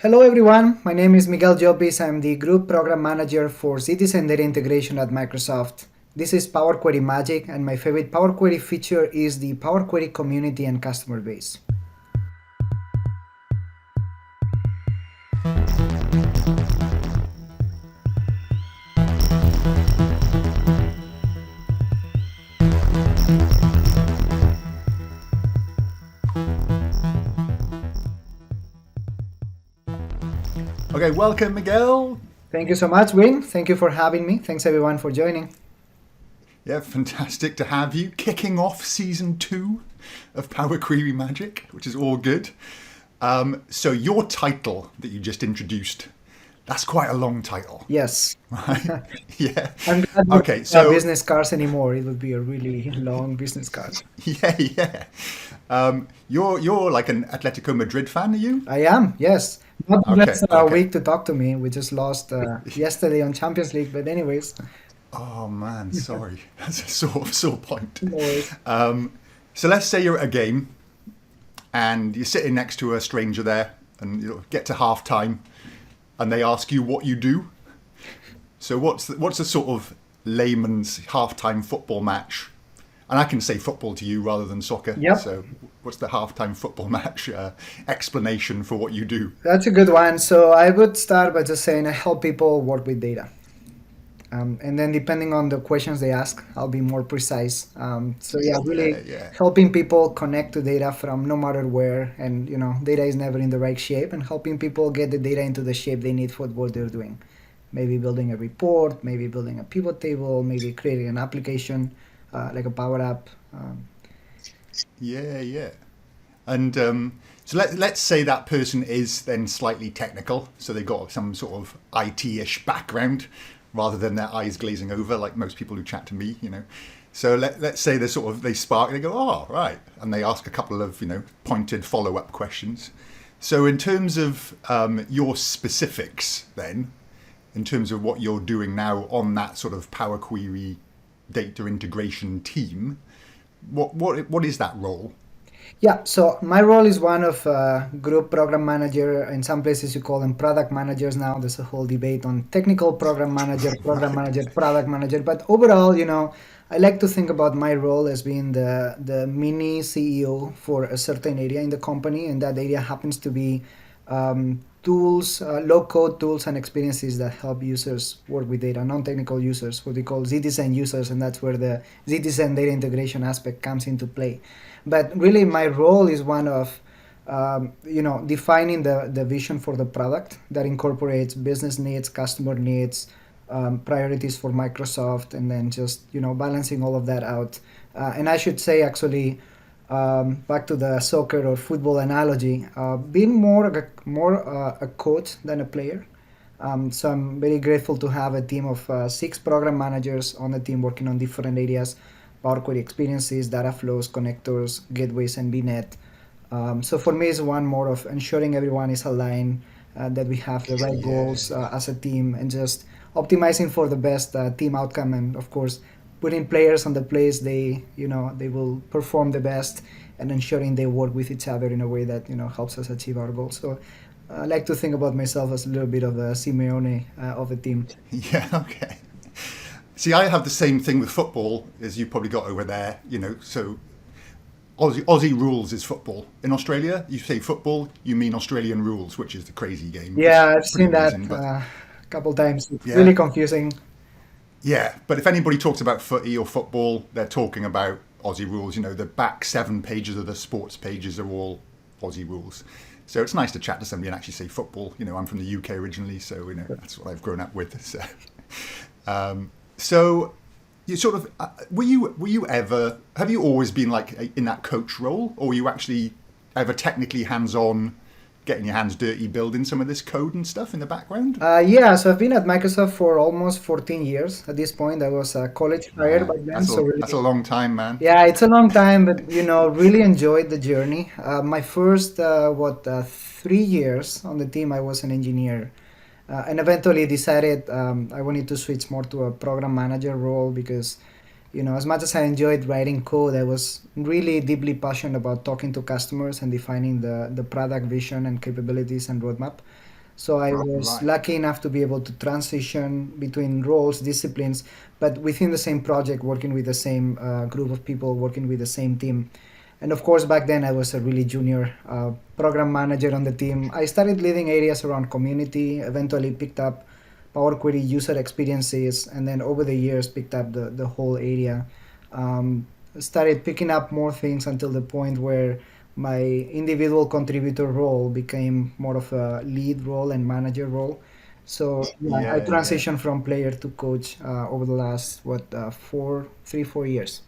Hello everyone, my name is Miguel Llopis. I'm the Group Program Manager for Citizen Data Integration at Microsoft. This is Power Query Magic, and my favorite Power Query feature is the Power Query community and customer base. Okay, welcome, Miguel. Thank you so much, Win. Thank you for having me. Thanks everyone for joining. Yeah, fantastic to have you. Kicking off season 2 of Power Query Magic, which is all good. So your title that you just introduced, that's quite a long title, Yes. right? Yeah. I'm glad we Okay, don't have so business cards anymore. It would be a really long business card. yeah. You're like an Atletico Madrid fan, are you? I am, yes. Not the Okay, best okay. week to talk to me. We just lost yesterday on Champions League, but anyways, Oh man, sorry. That's a sore point. no worries. So let's say you're at a game and you're sitting next to a stranger there, and you get to half time, and they ask you what you do. So what's the sort of layman's halftime football match? And I can say football to you rather than soccer. Yep. So what's the halftime football match explanation for what you do? That's a good one. So I would start by just saying I help people work with data. And then depending on the questions they ask, I'll be more precise. So yeah, really Yeah. helping people connect to data from no matter where. And data is never in the right shape, and helping people get the data into the shape they need for what they're doing. Maybe building a report, maybe building a pivot table, maybe creating an application like a Power App. Yeah. And so let's say that person is then slightly technical, so they got some sort of IT-ish background rather than their eyes glazing over like most people who chat to me. So let's say they spark, they go, oh, right, and they ask a couple of, pointed follow-up questions. So in terms of your specifics then, in terms of what you're doing now on that sort of Power Query data integration team, what is that role? Yeah, so my role is one of group program manager. In some places, you call them product managers now. There's a whole debate on technical program Right. manager, product manager. But overall, I like to think about my role as being the mini CEO for a certain area in the company, and that area happens to be tools, low-code tools and experiences that help users work with data, non-technical users, what we call citizen users, and that's where the citizen data integration aspect comes into play. But really, my role is one of defining the vision for the product that incorporates business needs, customer needs, priorities for Microsoft, and then just balancing all of that out. And I should say, actually, back to the soccer or football analogy, being more a coach than a player. So I'm very grateful to have a team of 6 program managers on the team working on different areas: Power Query experiences, data flows, connectors, gateways, and VNet. So for me, it's one more of ensuring everyone is aligned, that we have the right Yeah, goals yeah. as a team, and just optimizing for the best team outcome. And of course, putting players on the place they will perform the best, and ensuring they work with each other in a way that helps us achieve our goals. So I like to think about myself as a little bit of a Simeone of a team. Yeah, okay. See, I have the same thing with football as you probably got over there, so Aussie rules is football. In Australia, you say football, you mean Australian rules, which is the crazy game, which is Yeah, I've pretty seen that amazing. But a couple times. It's really yeah, confusing. yeah. But if anybody talks about footy or football, they're talking about Aussie rules. The back 7 pages of the sports pages are all Aussie rules. So it's nice to chat to somebody and actually say football. I'm from the UK originally, so that's what I've grown up with. So, so you sort of were you ever, have you always been like in that coach role, or were you actually ever technically hands on, getting your hands dirty, building some of this code and stuff in the background? Yeah, so I've been at Microsoft for almost 14 years at this point. I was a college hire Wow, back then, so that's a really, long time, man. yeah, it's a long time, but really enjoyed the journey. My first 3 years on the team, I was an engineer, and eventually decided I wanted to switch more to a program manager role because As much as I enjoyed writing code, I was really deeply passionate about talking to customers and defining the product vision and capabilities and roadmap. So I was Right. lucky enough to be able to transition between roles, disciplines, but within the same project, working with the same group of people, working with the same team. And of course, back then I was a really junior program manager on the team. I started leading areas around community, eventually picked up Power Query user experiences, and then over the years picked up the whole area. Um, Started picking up more things until the point where my individual contributor role became more of a lead role and manager role. So yeah, I Yeah, yeah. transitioned from player to coach over the last 4 years.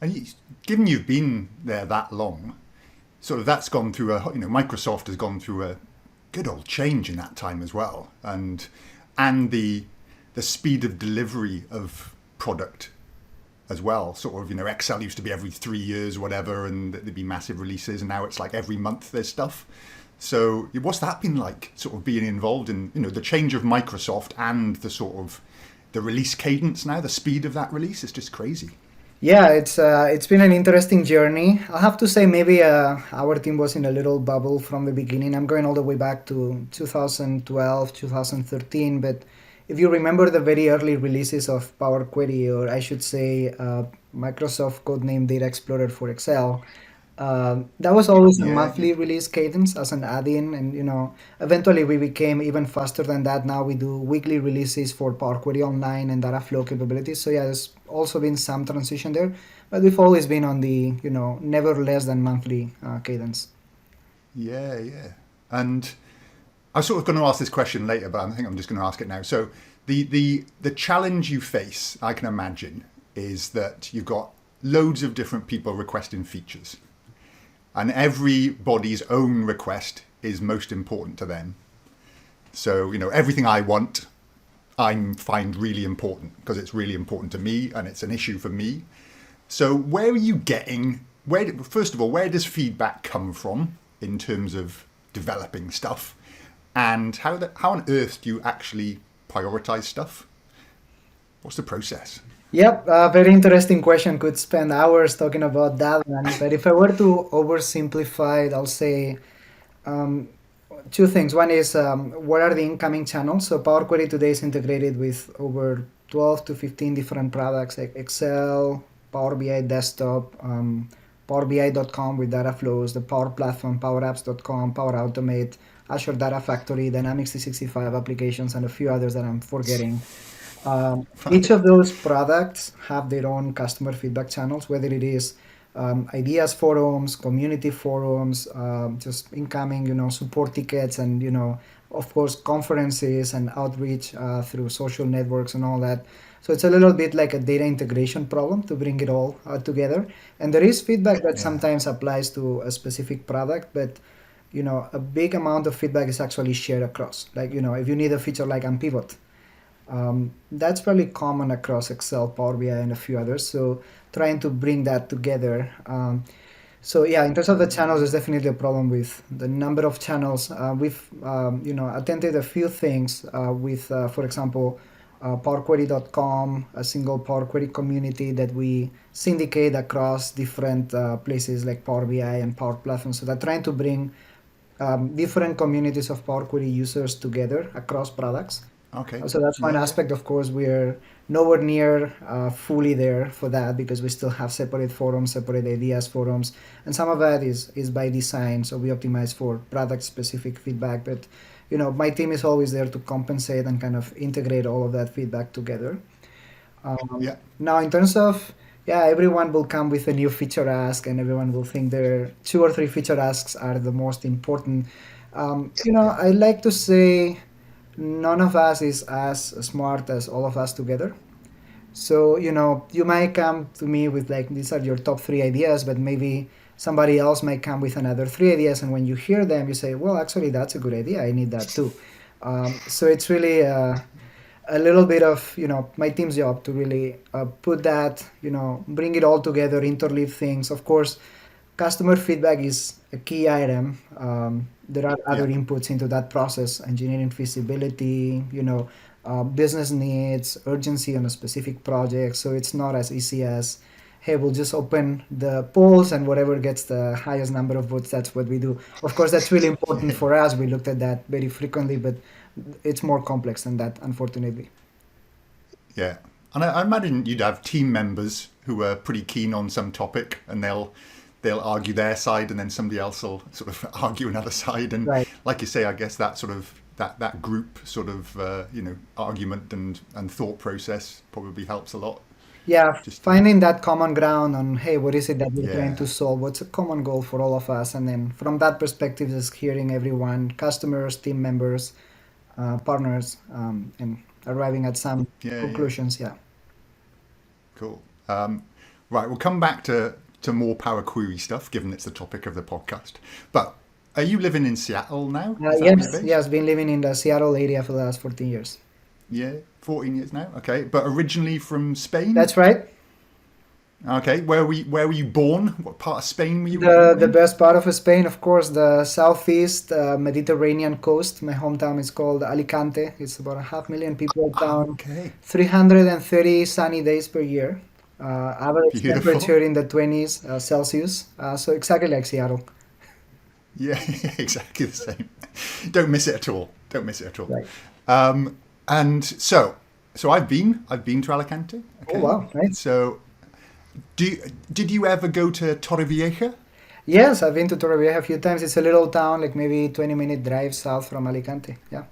And given you've been there that long, sort of that's gone through Microsoft has gone through a good old change in that time as well, and the speed of delivery of product as well. Sort of, Excel used to be every 3 years, whatever, and there'd be massive releases, and now it's like every month there's stuff. So what's that been like, sort of being involved in, the change of Microsoft and the sort of the release cadence now, the speed of that release is just crazy. Yeah, it's been an interesting journey. I have to say, maybe our team was in a little bubble from the beginning. I'm going all the way back to 2012, 2013. But if you remember the very early releases of Power Query, or I should say, Microsoft codename Data Explorer for Excel, that was always a Yeah, yeah. monthly release cadence as an add-in, and eventually we became even faster than that. Now we do weekly releases for Power Query Online and data flow capabilities. So yeah, there's also been some transition there, but we've always been on the never less than monthly cadence. Yeah, yeah. And I was sort of going to ask this question later, but I think I'm just going to ask it now. So the challenge you face, I can imagine, is that you've got loads of different people requesting features, and everybody's own request is most important to them. So everything I want, I find really important because it's really important to me and it's an issue for me. So where are you getting? First of all, where does feedback come from in terms of developing stuff, and how on earth do you actually prioritize stuff? What's the process? Yep, very interesting question. Could spend hours talking about that one. But if I were to oversimplify it, I'll say um, two things. One is what are the incoming channels? So Power Query today is integrated with over 12 to 15 different products like Excel, Power BI Desktop, PowerBI.com with data flows, the Power Platform, PowerApps.com, Power Automate, Azure Data Factory, Dynamics 365 applications, and a few others that I'm forgetting. Each Right. of those products have their own customer feedback channels, whether it is ideas forums, community forums, just incoming, support tickets, and of course, conferences and outreach through social networks and all that. So it's a little bit like a data integration problem to bring it all together. And there is feedback that Yeah. sometimes applies to a specific product, but a big amount of feedback is actually shared across. Like, if you need a feature like unpivot, that's probably common across Excel, Power BI, and a few others. So trying to bring that together. So yeah, in terms of the channels, there's definitely a problem with the number of channels. We've attended a few things with, for example, PowerQuery.com, a single Power Query community that we syndicate across different places like Power BI and Power Platform. So they're trying to bring different communities of Power Query users together across products. Okay. So that's one Yeah, yeah. aspect. Of course, we're nowhere near fully there for that because we still have separate forums, separate ideas forums, and some of that is by design. So we optimize for product specific feedback, but my team is always there to compensate and kind of integrate all of that feedback together. Yeah. Now, in terms of, yeah, everyone will come with a new feature ask, and everyone will think their two or three feature asks are the most important. Yeah. I like to say none of us is as smart as all of us together. So, you might come to me with like, these are your top three ideas, but maybe somebody else might come with another three ideas. And when you hear them, you say, well, actually, that's a good idea. I need that too. So it's really a little bit of, my team's job to really put that, bring it all together, interleave things. Of course, customer feedback is a key item. There are other Yeah. inputs into that process, engineering feasibility, business needs, urgency on a specific project. So it's not as easy as, hey, we'll just open the polls and whatever gets the highest number of votes, that's what we do. Of course, that's really important Yeah. for us. We looked at that very frequently, but it's more complex than that, unfortunately. Yeah. And I imagine you'd have team members who are pretty keen on some topic, and they'll argue their side, and then somebody else will sort of argue another side. And Right. like you say, I guess that sort of that group sort of argument and thought process probably helps a lot. Yeah, Just finding that common ground on, hey, what is it that we're trying yeah, to solve? What's a common goal for all of us? And then from that perspective, just hearing everyone, customers, team members, partners, and arriving at some yeah, yeah. conclusions. Yeah. Cool. Right, we'll come back to more Power Query stuff, given it's the topic of the podcast. But are you living in Seattle now? Is that where you're Yes, based? yes, been living in the Seattle area for the last 14 years. Yeah, 14 years now. Okay, but originally from Spain. That's right. Okay, where were you born? What part of Spain were you The born the in? best part of Spain, of course, the southeast Mediterranean coast. My hometown is called Alicante. It's about a 500,000 people town, Okay, 330 sunny days per year. Average beautiful. temperature in the 20s Celsius. So exactly like Seattle. Yeah, exactly the same. Don't miss it at all. Don't miss it at all. Right. And so I've been to Alicante. Oh Okay, wow, nice. so did you ever go to Torrevieja? Yes, I've been to Torrevieja a few times. It's a little town, like maybe 20-minute drive south from Alicante. Yeah.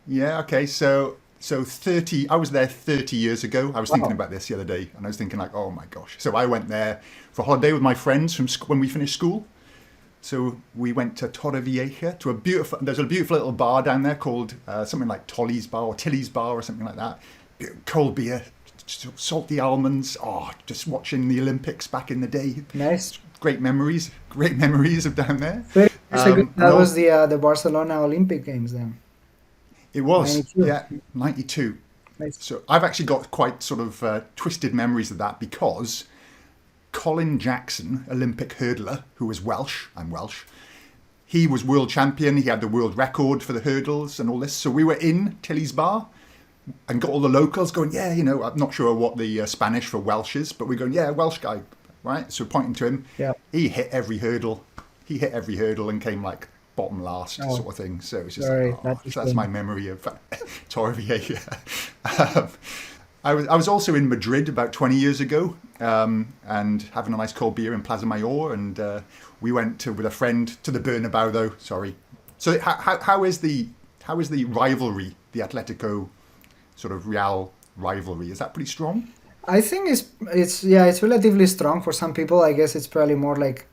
Yeah. Okay. So 30. I was there 30 years ago. I was thinking Wow. about this the other day, and I was thinking like, oh my gosh. So I went there for a holiday with my friends from when we finished school. So we went to Torrevieja to a beautiful. There's a beautiful little bar down there called something like Tolly's Bar or Tilly's Bar or something like that. Cold beer, salty almonds. Oh, just watching the Olympics back in the day. Nice. Great memories. Great memories of down there. 30 years ago, And that was also, the Barcelona Olympic Games then. it was 92. yeah 92. Nice. So I've actually got quite sort of twisted memories of that because Colin Jackson, Olympic hurdler, who was Welsh, I'm Welsh, he was world champion. He had the world record for the hurdles and all this. So we were in Tilly's Bar and got all the locals going, yeah, I'm not sure what the Spanish for Welsh is, but we're going, yeah, Welsh guy, right? So pointing to him, Yeah. he hit every hurdle. He hit every hurdle and came like bottom last Oh, sort of thing. So it was just like, sorry. oh, That's a so that's my shame. memory of Torrevieja. um, I was also in Madrid about 20 years ago and having a nice cold beer in Plaza Mayor, and we went with a friend to the Bernabeu though. Sorry. So how is the rivalry, the Atletico sort of Real rivalry? Is that pretty strong? I think it's relatively strong for some people. I guess it's probably more like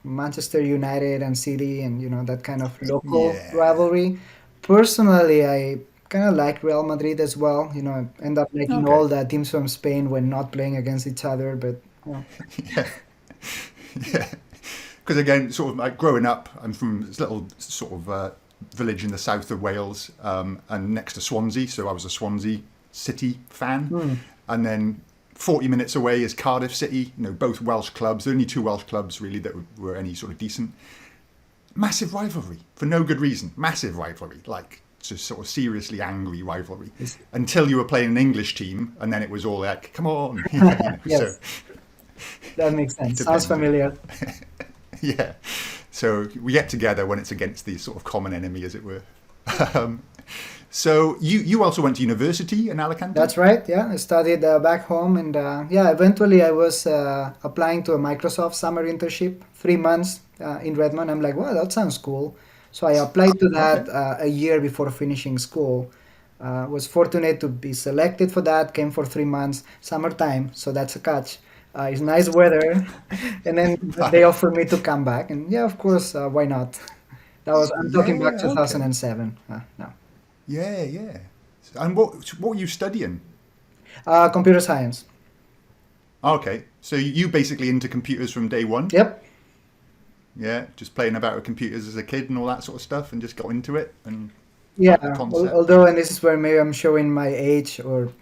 Manchester United and City and that kind of local Yeah. rivalry. Personally, I kind of like Real Madrid as well. I end up liking Okay. all the teams from Spain when not playing against each other. But Yeah. Yeah. Because again, sort of like growing up, I'm from this little sort of village in the south of Wales, and next to Swansea, so I was a Swansea City fan. hmm, And then 40 minutes away is Cardiff City, both Welsh clubs. There are only two Welsh clubs really that were any sort of decent. Massive rivalry for no good reason. Massive rivalry, like just sort of seriously angry rivalry, it's- until you were playing an English team, and then it was all like, come on, So yes, that makes it sense. Sounds depends. familiar. Yeah. So we get together when it's against the sort of common enemy, as it were. Um, so you also went to university in Alicante? That's right. Yeah, I studied back home, and yeah, eventually I was applying to a Microsoft summer internship, 3 months in Redmond. I'm like, wow, that sounds cool. So I applied to Okay. that a year before finishing school. Was fortunate to be selected for that. Came for 3 months, summertime, so that's a catch. It's nice weather, and then they Right. offered me to come back, and yeah, of course, why not? I'm talking back Yeah. Okay. 2007 now. Yeah. Yeah. And what were you studying? Computer science. Okay. So you basically into computers from day one? Yep. Yeah. Just playing about with computers as a kid and all that sort of stuff, and just got into it and Yeah, like the concept. although, and this is where maybe I'm showing my age or,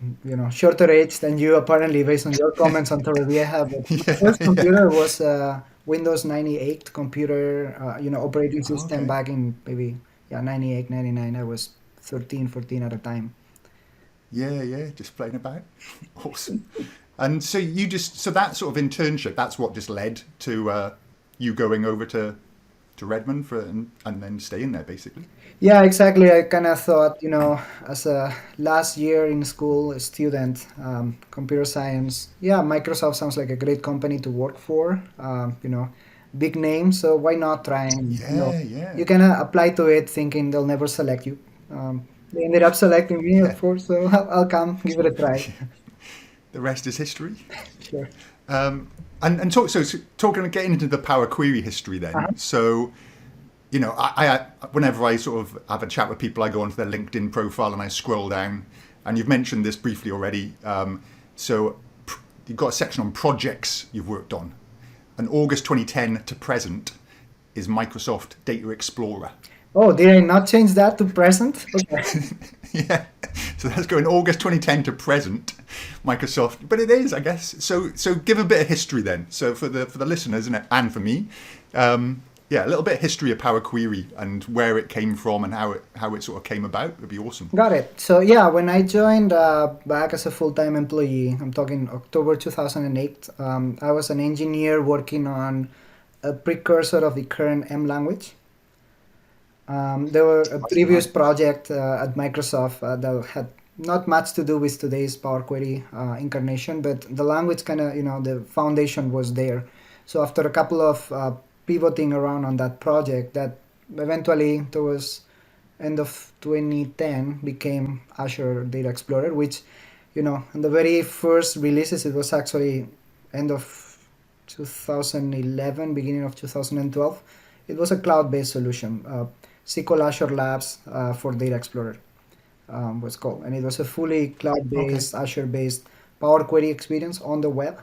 shorter age than you apparently based on your comments on Torrevieja, but my first Yeah. Yeah. computer was Windows 98 computer, operating system Okay. back in maybe, yeah, 98, 99. I was 13, 14 at the time. Yeah, yeah, just playing about. Awesome. And so so that sort of internship, that's what just led to you going over to Redmond and then staying there basically. Yeah, exactly. I kind of thought, as a last year in school student, computer science, yeah, Microsoft sounds like a great company to work for, big name. So why not try and, Yeah, yeah, you kind of apply to it thinking they'll never select you. They ended up selecting me, of yeah. course, so I'll come give it a try. The rest is history. Sure. Um, and talking getting into the Power Query history then. Uh-huh. So whenever I sort of have a chat with people, I go onto their LinkedIn profile and I scroll down. And you've mentioned this briefly already. You've got a section on projects you've worked on. And August 2010 to present is Microsoft Data Explorer. Oh, did I not change that to present? Okay. Yeah. So that's going August 2010 to present, Microsoft. But it is, I guess. So give a bit of history then. So for the listeners and for me, yeah, a little bit of history of Power Query and where it came from and how it sort of came about would be awesome. Got it. So yeah, when I joined back as a full-time employee, I'm talking October 2008, I was an engineer working on a precursor of the current M language. There were a previous Right. project at Microsoft that had not much to do with today's Power Query incarnation, but the language kind of, the foundation was there. So after a couple of pivoting around on that project, that eventually towards end of 2010 became Azure Data Explorer, which, in the very first releases, it was actually end of 2011, beginning of 2012. It was a cloud-based solution. SQL Azure Labs for Data Explorer was called, and it was a fully Okay. cloud-based, Azure-based Power Query experience on the web.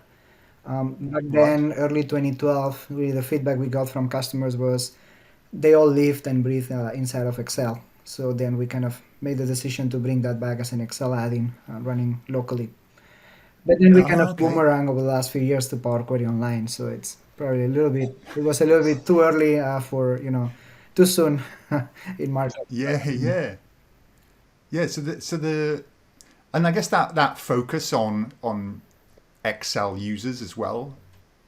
Back Right. then, early 2012, really the feedback we got from customers was they all lived and breathed inside of Excel. So then we kind of made the decision to bring that back as an Excel add-in running locally. But then we kind Oh, of okay. boomerang over the last few years to Power Query Online. So it's probably a little bit, it was a little bit too early for, too soon in market. Yeah, yeah, yeah. And I guess that focus on Excel users as well.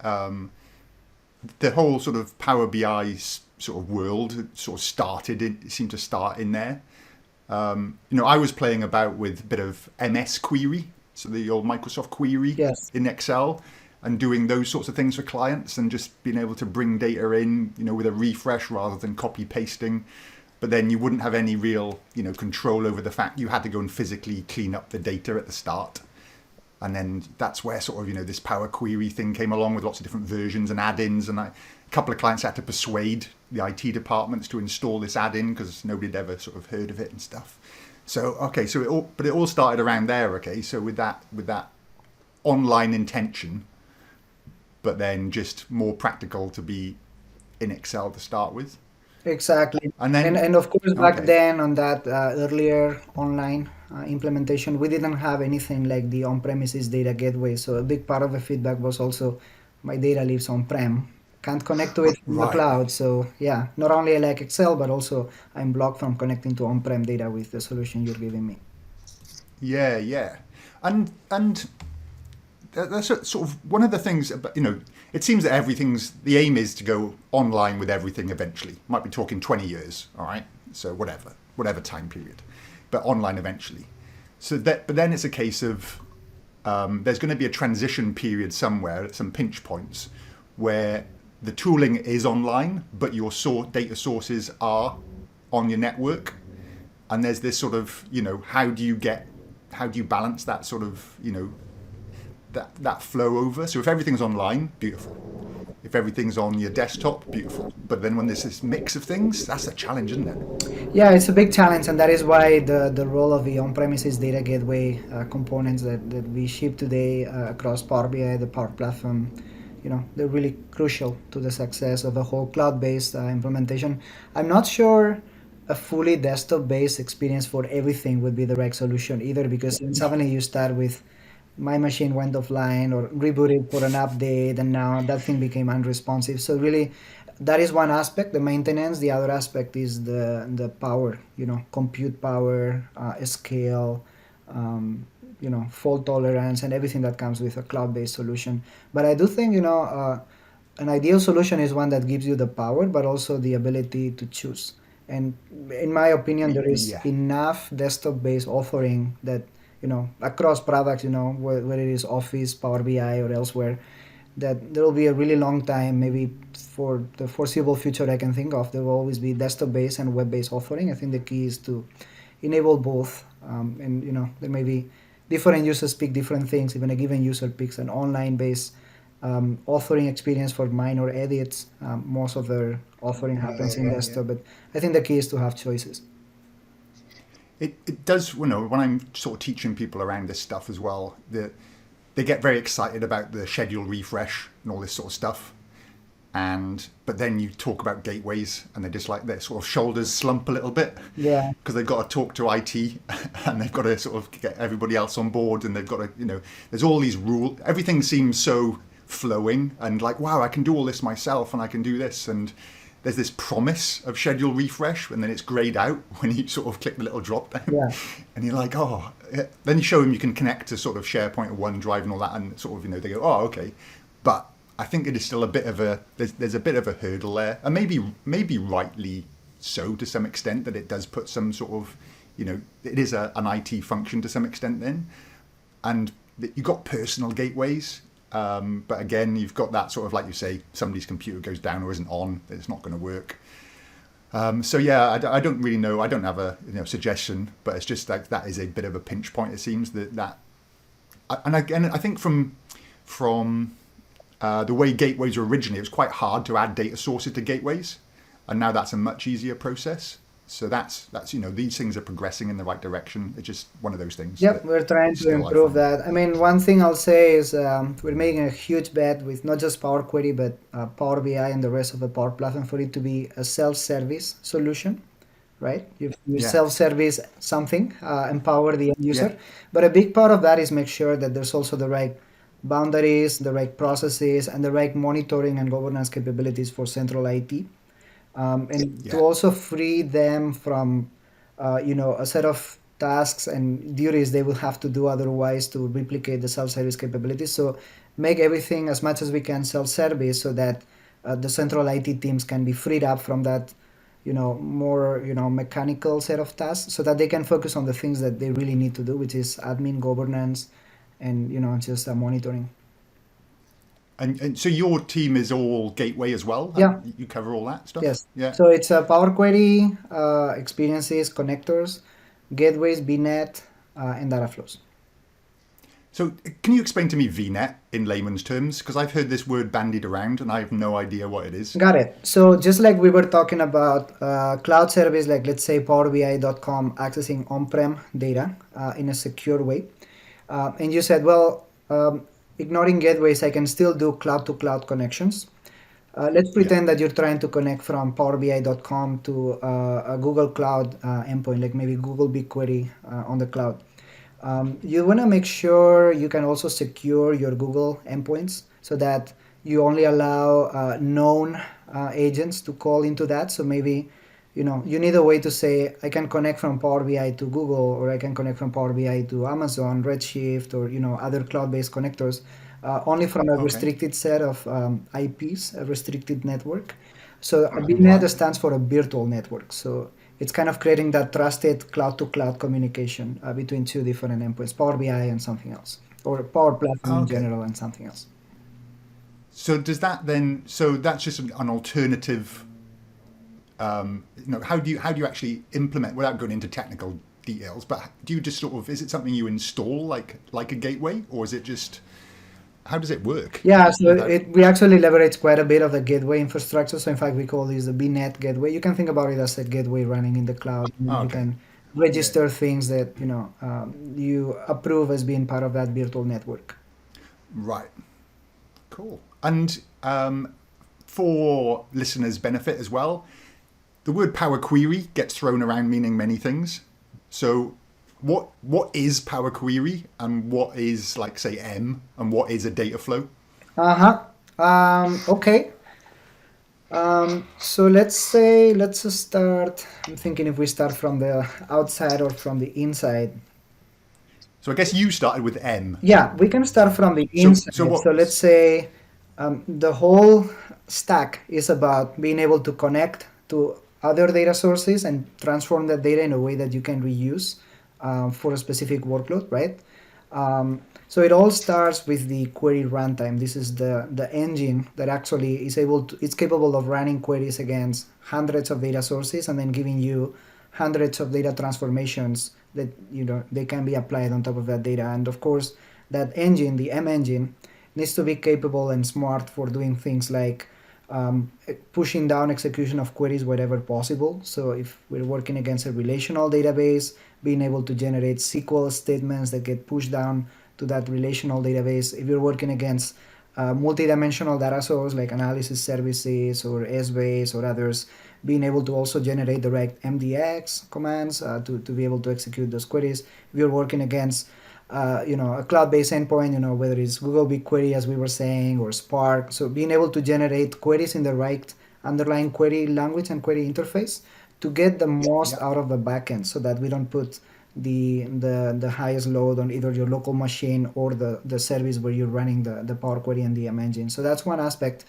Um, the whole sort of Power BI sort of world sort of started. It seemed to start in there. I was playing about with a bit of MS Query, so the old Microsoft Query Yes. in Excel, and doing those sorts of things for clients, and just being able to bring data in, with a refresh rather than copy pasting. But then you wouldn't have any real, control over the fact you had to go and physically clean up the data at the start. And then that's where sort of, this Power Query thing came along with lots of different versions and add-ins. And a couple of clients had to persuade the IT departments to install this add-in because nobody had ever sort of heard of it and stuff. So, okay, but it all started around there. Okay, so with that online intention, but then just more practical to be in Excel to start with. Exactly. And And then, and of course back okay, then on that earlier online implementation, we didn't have anything like the on-premises data gateway. So a big part of the feedback was also my data lives on-prem. Can't connect to it from the right. cloud. So yeah, not only I like Excel, but also I'm blocked from connecting to on-prem data with the solution you're giving me. Yeah, yeah. And that's sort of one of the things. It seems that the aim is to go online with everything eventually. Might be talking 20 years, all right. So whatever time period, but online eventually. But then it's a case of there's going to be a transition period somewhere at some pinch points where the tooling is online, but your data sources are on your network, and there's this sort of how do you balance that sort of that flow over. So if everything's online, beautiful. If everything's on your desktop, beautiful. But then when there's this mix of things, that's a challenge, isn't it? Yeah, it's a big challenge, and that is why the role of the on-premises data gateway components that we ship today across Power BI, the Power Platform, they're really crucial to the success of a whole cloud-based implementation. I'm not sure a fully desktop-based experience for everything would be the right solution either, because then suddenly you start with my machine went offline or rebooted for an update and now that thing became unresponsive. So really that is one aspect, the maintenance. The other aspect is the power, compute power, scale, fault tolerance and everything that comes with a cloud-based solution. But I do think, an ideal solution is one that gives you the power, but also the ability to choose. And in my opinion, there is Yeah. enough desktop-based offering that, across products, whether it is Office, Power BI, or elsewhere, that there will be a really long time, maybe for the foreseeable future I can think of, there will always be desktop-based and web-based offering. I think the key is to enable both, and there may be different users pick different things. Even a given user picks an online-based authoring experience for minor edits. Most of their authoring happens in desktop, but I think the key is to have choices. It does, when I'm sort of teaching people around this stuff as well, they get very excited about the schedule refresh and all this sort of stuff. But then you talk about gateways and they're just like, their sort of shoulders slump a little bit Yeah, because they've got to talk to IT and they've got to sort of get everybody else on board, and they've got to, there's all these rules. Everything seems so flowing and like, wow, I can do all this myself and I can do this. And there's this promise of schedule refresh, and then it's grayed out when you sort of click the little drop down. yeah, And you're like, oh, yeah. Then you show them you can connect to sort of SharePoint or OneDrive and all that, and sort of, they go, oh, okay. But I think it is still a bit of there's a bit of a hurdle there, and maybe rightly so to some extent, that it does put some sort of, it is an IT function to some extent then, and you've got personal gateways. But again, you've got that sort of, like you say, somebody's computer goes down or isn't on, it's not going to work. So yeah, I don't really know. I don't have a suggestion, but it's just like that is a bit of a pinch point. It seems and again, I think from the way gateways were originally, it was quite hard to add data sources to gateways, and now that's a much easier process. So that's these things are progressing in the right direction. It's just one of those things. yep, we're trying to improve that. I mean, one thing I'll say is we're making a huge bet with not just Power Query, but Power BI and the rest of the Power Platform for it to be a self-service solution, right? You Yeah, self-service something, empower the end yeah, user. But a big part of that is make sure that there's also the right boundaries, the right processes, and the right monitoring and governance capabilities for central IT, and to yeah. also free them from a set of tasks and duties they will have to do otherwise to replicate the self-service capabilities. So make everything as much as we can self-service, so that the central IT teams can be freed up from that more mechanical set of tasks, so that they can focus on the things that they really need to do, which is admin, governance, and just monitoring. And so your team is all gateway as well? Yeah. You cover all that stuff? Yes. Yeah. So it's a Power Query, experiences, connectors, gateways, VNet, and data flows. So can you explain to me VNet in layman's terms? Because I've heard this word bandied around and I have no idea what it is. Got it. So just like we were talking about cloud service, like let's say PowerBI.com accessing on-prem data in a secure way. And you said, well, ignoring gateways, I can still do cloud-to-cloud connections. Let's Yeah. pretend that you're trying to connect from PowerBI.com to a Google Cloud endpoint, like maybe Google BigQuery on the cloud. You want to make sure you can also secure your Google endpoints, so that you only allow known agents to call into that. So maybe you need a way to say, I can connect from Power BI to Google, or I can connect from Power BI to Amazon, Redshift, or other cloud-based connectors, only from a Okay. restricted set of IPs, a restricted network. So a VNet Right. stands for a virtual network. So it's kind of creating that trusted cloud-to-cloud communication between two different endpoints, Power BI and something else, or Power Platform in Okay. general and something else. So does that then? So that's just an alternative. How do you actually implement, without going into technical details? But do you just sort of, is it something you install like a gateway, or is it just, how does it work? Yeah, so Without. we actually leverage quite a bit of the gateway infrastructure. So in fact, we call this the VNet gateway. You can think about it as a gateway running in the cloud. Oh, You okay. can Yeah. register things that you approve as being part of that virtual network. Right. Cool. And for listeners' benefit as well, the word Power Query gets thrown around meaning many things. So what is Power Query, and what is, like, say, M, and what is a data flow? Uh-huh. Okay. So let's just start. I'm thinking if we start from the outside or from the inside. So I guess you started with M. Yeah, we can start from the So inside. So what? let's say the whole stack is about being able to connect to other data sources and transform that data in a way that you can reuse for a specific workload, right? So it all starts with the query runtime. This is the engine that actually is able to, it's capable of running queries against hundreds of data sources and then giving you hundreds of data transformations that they can be applied on top of that data. And of course, that engine, the M engine, needs to be capable and smart for doing things like pushing down execution of queries wherever possible. So if we're working against a relational database, being able to generate SQL statements that get pushed down to that relational database. If you're working against multi-dimensional data source like analysis services or Sbase or others, being able to also generate direct MDX commands to be able to execute those queries. If you're working against a cloud-based endpoint, whether it's Google BigQuery, as we were saying, or Spark. So being able to generate queries in the right underlying query language and query interface to get the most Yeah. out of the backend so that we don't put the highest load on either your local machine or the service where you're running the Power Query and the M engine. So that's one aspect,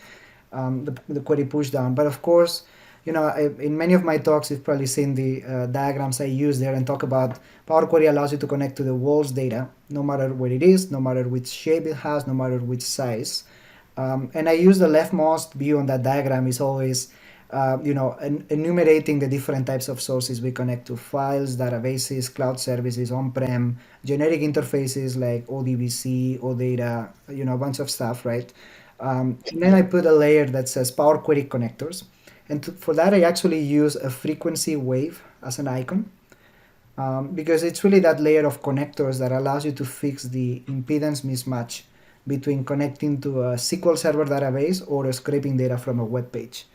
the query push down. But of course, in many of my talks, you've probably seen the diagrams I use there and talk about Power Query allows you to connect to the walls data, no matter where it is, no matter which shape it has, no matter which size. And I use the leftmost view on that diagram is always, enumerating the different types of sources we connect to: files, databases, cloud services, on-prem, generic interfaces like ODBC, OData, a bunch of stuff, right? And then I Yeah. put a layer that says Power Query connectors. And for that, I actually use a frequency wave as an icon, because it's really that layer of connectors that allows you to fix the impedance mismatch between connecting to a SQL Server database or scraping data from a web page.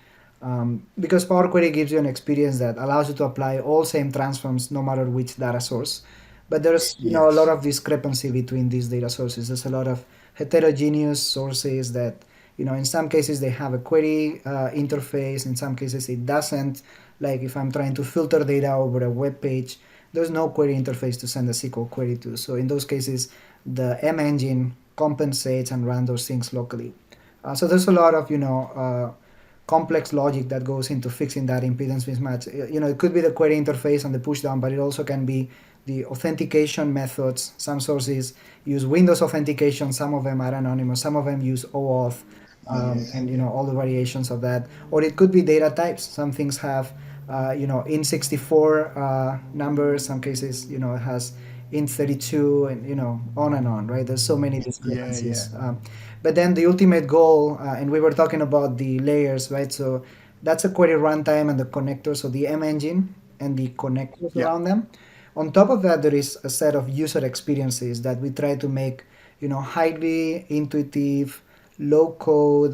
Because Power Query gives you an experience that allows you to apply all same transforms no matter which data source. But there's a lot Yes. of discrepancy between these data sources. There's a lot of heterogeneous sources that in some cases they have a query interface, in some cases it doesn't. Like if I'm trying to filter data over a web page, there's no query interface to send a SQL query to. So in those cases, the M engine compensates and runs those things locally. So there's a lot of complex logic that goes into fixing that impedance mismatch. It could be the query interface and the pushdown, but it also can be the authentication methods. Some sources use Windows authentication, some of them are anonymous, some of them use OAuth, Yes. and all the variations of that. Or it could be data types. Some things have int64 numbers. Some cases it has int32, and on and on, right? There's so many Yeah. Yeah. discrepancies. But then the ultimate goal, and we were talking about the layers, right? So that's a query runtime and the connector, so the M engine and the connectors Yeah. around them. On top of that, there is a set of user experiences that we try to make, highly intuitive, low code,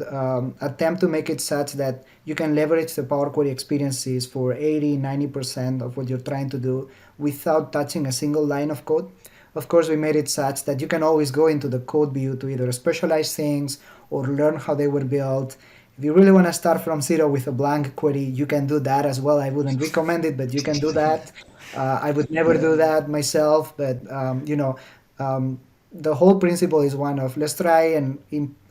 attempt to make it such that you can leverage the Power Query experiences for 80, 90% of what you're trying to do without touching a single line of code. Of course, we made it such that you can always go into the code view to either specialize things or learn how they were built. If you really want to start from zero with a blank query, you can do that as well. I wouldn't recommend it, but you can do that. I would never Yeah. do that myself, but um, the whole principle is one of let's try and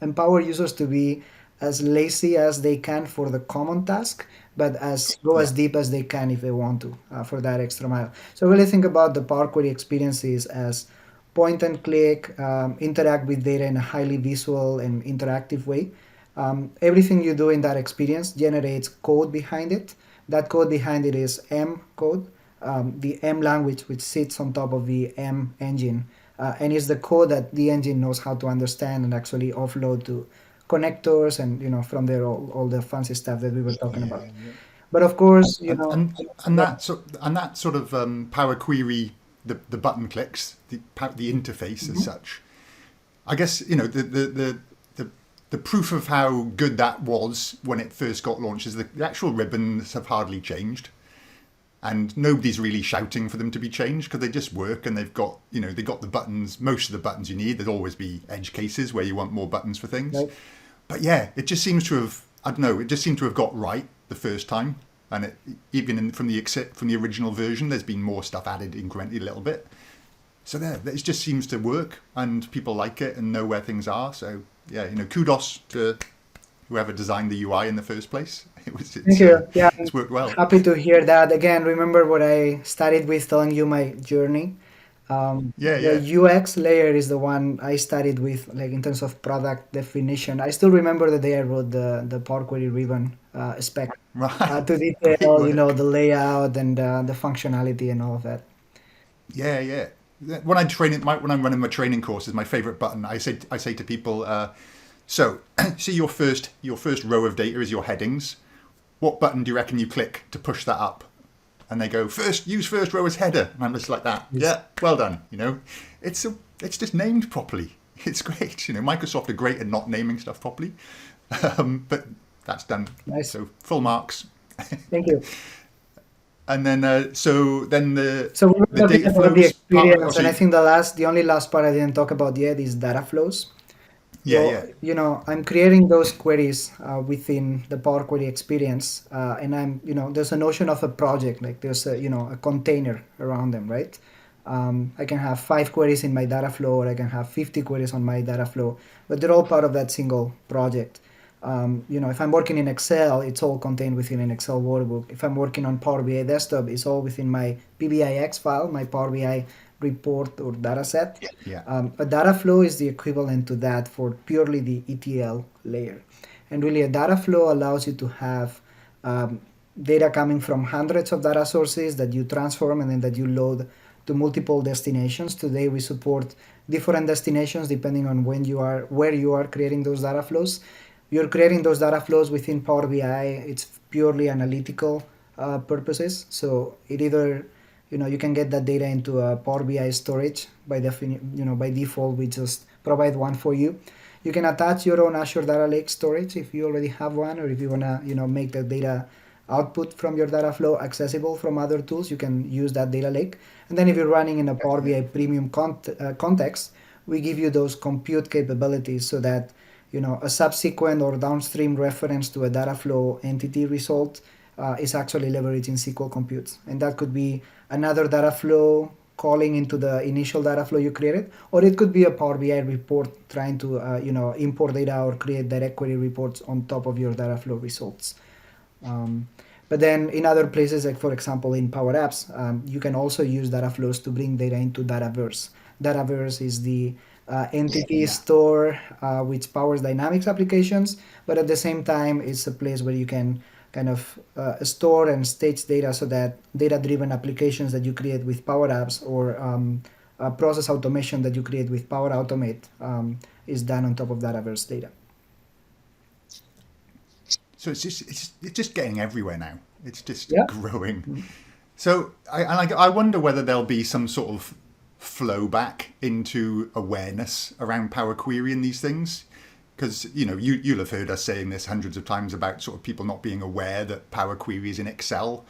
empower users to be as lazy as they can for the common task, but as go as Yeah. deep as they can if they want to for that extra mile. So really think about the Power Query experiences as point and click, interact with data in a highly visual and interactive way. Everything you do in that experience generates code behind it. That code behind it is M code, the M language which sits on top of the M engine, and is the code that the engine knows how to understand and actually offload to connectors, and from there all the fancy stuff that we were talking Yeah. about. Yeah. But of course, And yeah, that sort of Power Query, the button clicks, the interface as such. I guess the proof of how good that was when it first got launched is the actual ribbons have hardly changed, and nobody's really shouting for them to be changed because they just work, and they've got they got the buttons, most of the buttons you need. There'll always be edge cases where you want more buttons for things, right. but yeah, it just seems to have, I don't know, it just seemed to have got right the first time, and even from the original version, there's been more stuff added incrementally a little bit. So there, it just seems to work, and people like it and know where things are. So yeah, kudos to whoever designed the UI in the first place. Thank you. Yeah, It's worked well. happy to hear that. Again, remember what I started with telling you my journey. Yeah, The yeah. UX layer is the one I started with, like in terms of product definition. I still remember the day I wrote the Power Query ribbon spec Right. to Great detail, work. the layout and the functionality and all of that. Yeah, yeah. When when I'm running my training courses, my favorite button, I say to people, so see your first row of data is your headings. What button do you reckon you click to push that up? And they go, use first row as header. And I'm just like that. Yes. Yeah, well done. It's just named properly. It's great. Microsoft are great at not naming stuff properly, but that's done. Nice. So full marks. Thank you. And then then the So we were the talking data about the flows part of it. experience, and I Obviously, think the only last part I didn't talk about yet is data flows. yeah, So, yeah, I'm creating those queries within the Power Query experience, and there's a notion of a project, like there's a container around them, right? I can have 5 queries in my data flow, or I can have 50 queries on my data flow, but they're all part of that single project. If I'm working in Excel, it's all contained within an Excel workbook. If I'm working on Power BI desktop, it's all within my PBIX file, my Power BI report or data set. yeah. A data flow is the equivalent to that for purely the ETL layer. And really, a data flow allows you to have um, data coming from hundreds of data sources that you transform and then that you load to multiple destinations. Today, we support different destinations depending on where you are creating those data flows. You're creating those data flows within Power BI. It's purely analytical purposes. So it either you can get that data into a Power BI storage by default we just provide one for you. You can attach your own Azure Data Lake storage if you already have one, or if you wanna make the data output from your data flow accessible from other tools, you can use that data lake. And then if you're running in a Power BI premium context, we give you those compute capabilities so that a subsequent or downstream reference to a data flow entity result is actually leveraging SQL compute. And that could be another data flow calling into the initial data flow you created, or it could be a Power BI report trying to import data or create direct query reports on top of your data flow results. Um, but then in other places, like for example in Power Apps, you can also use data flows to bring data into Dataverse. Dataverse is the entity Yeah. store which powers Dynamics applications, but at the same time, it's a place where you can kind of store and stage data so that data-driven applications that you create with Power Apps or process automation that you create with Power Automate is done on top of Dataverse data. So it's just getting everywhere now. It's just Yeah. growing. So I wonder whether there'll be some sort of flow back into awareness around Power Query and these things. Because you'll have heard us saying this hundreds of times about sort of people not being aware that Power Query is in Excel,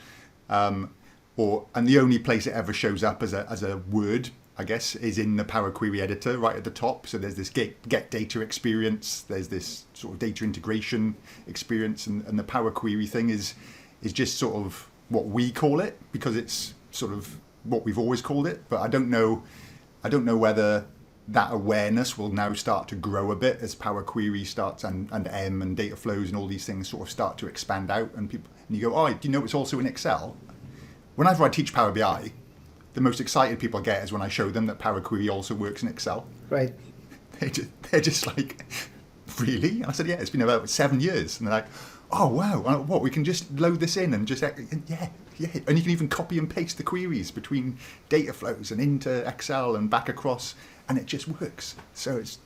and the only place it ever shows up as a word, I guess, is in the Power Query editor right at the top. So there's this get data experience, there's this sort of data integration experience, and the Power Query thing is just sort of what we call it because it's sort of what we've always called it. But I don't know whether that awareness will now start to grow a bit as Power Query starts and M and data flows and all these things sort of start to expand out, and you go, oh, do you know it's also in Excel? Whenever I teach Power BI, the most excited people get is when I show them that Power Query also works in Excel. Right. They're just like, really? And I said, yeah, it's been about 7 years. And they're like, oh, wow, what, we can just load this in and just, yeah. And you can even copy and paste the queries between data flows and into Excel and back across, and it just works. So it's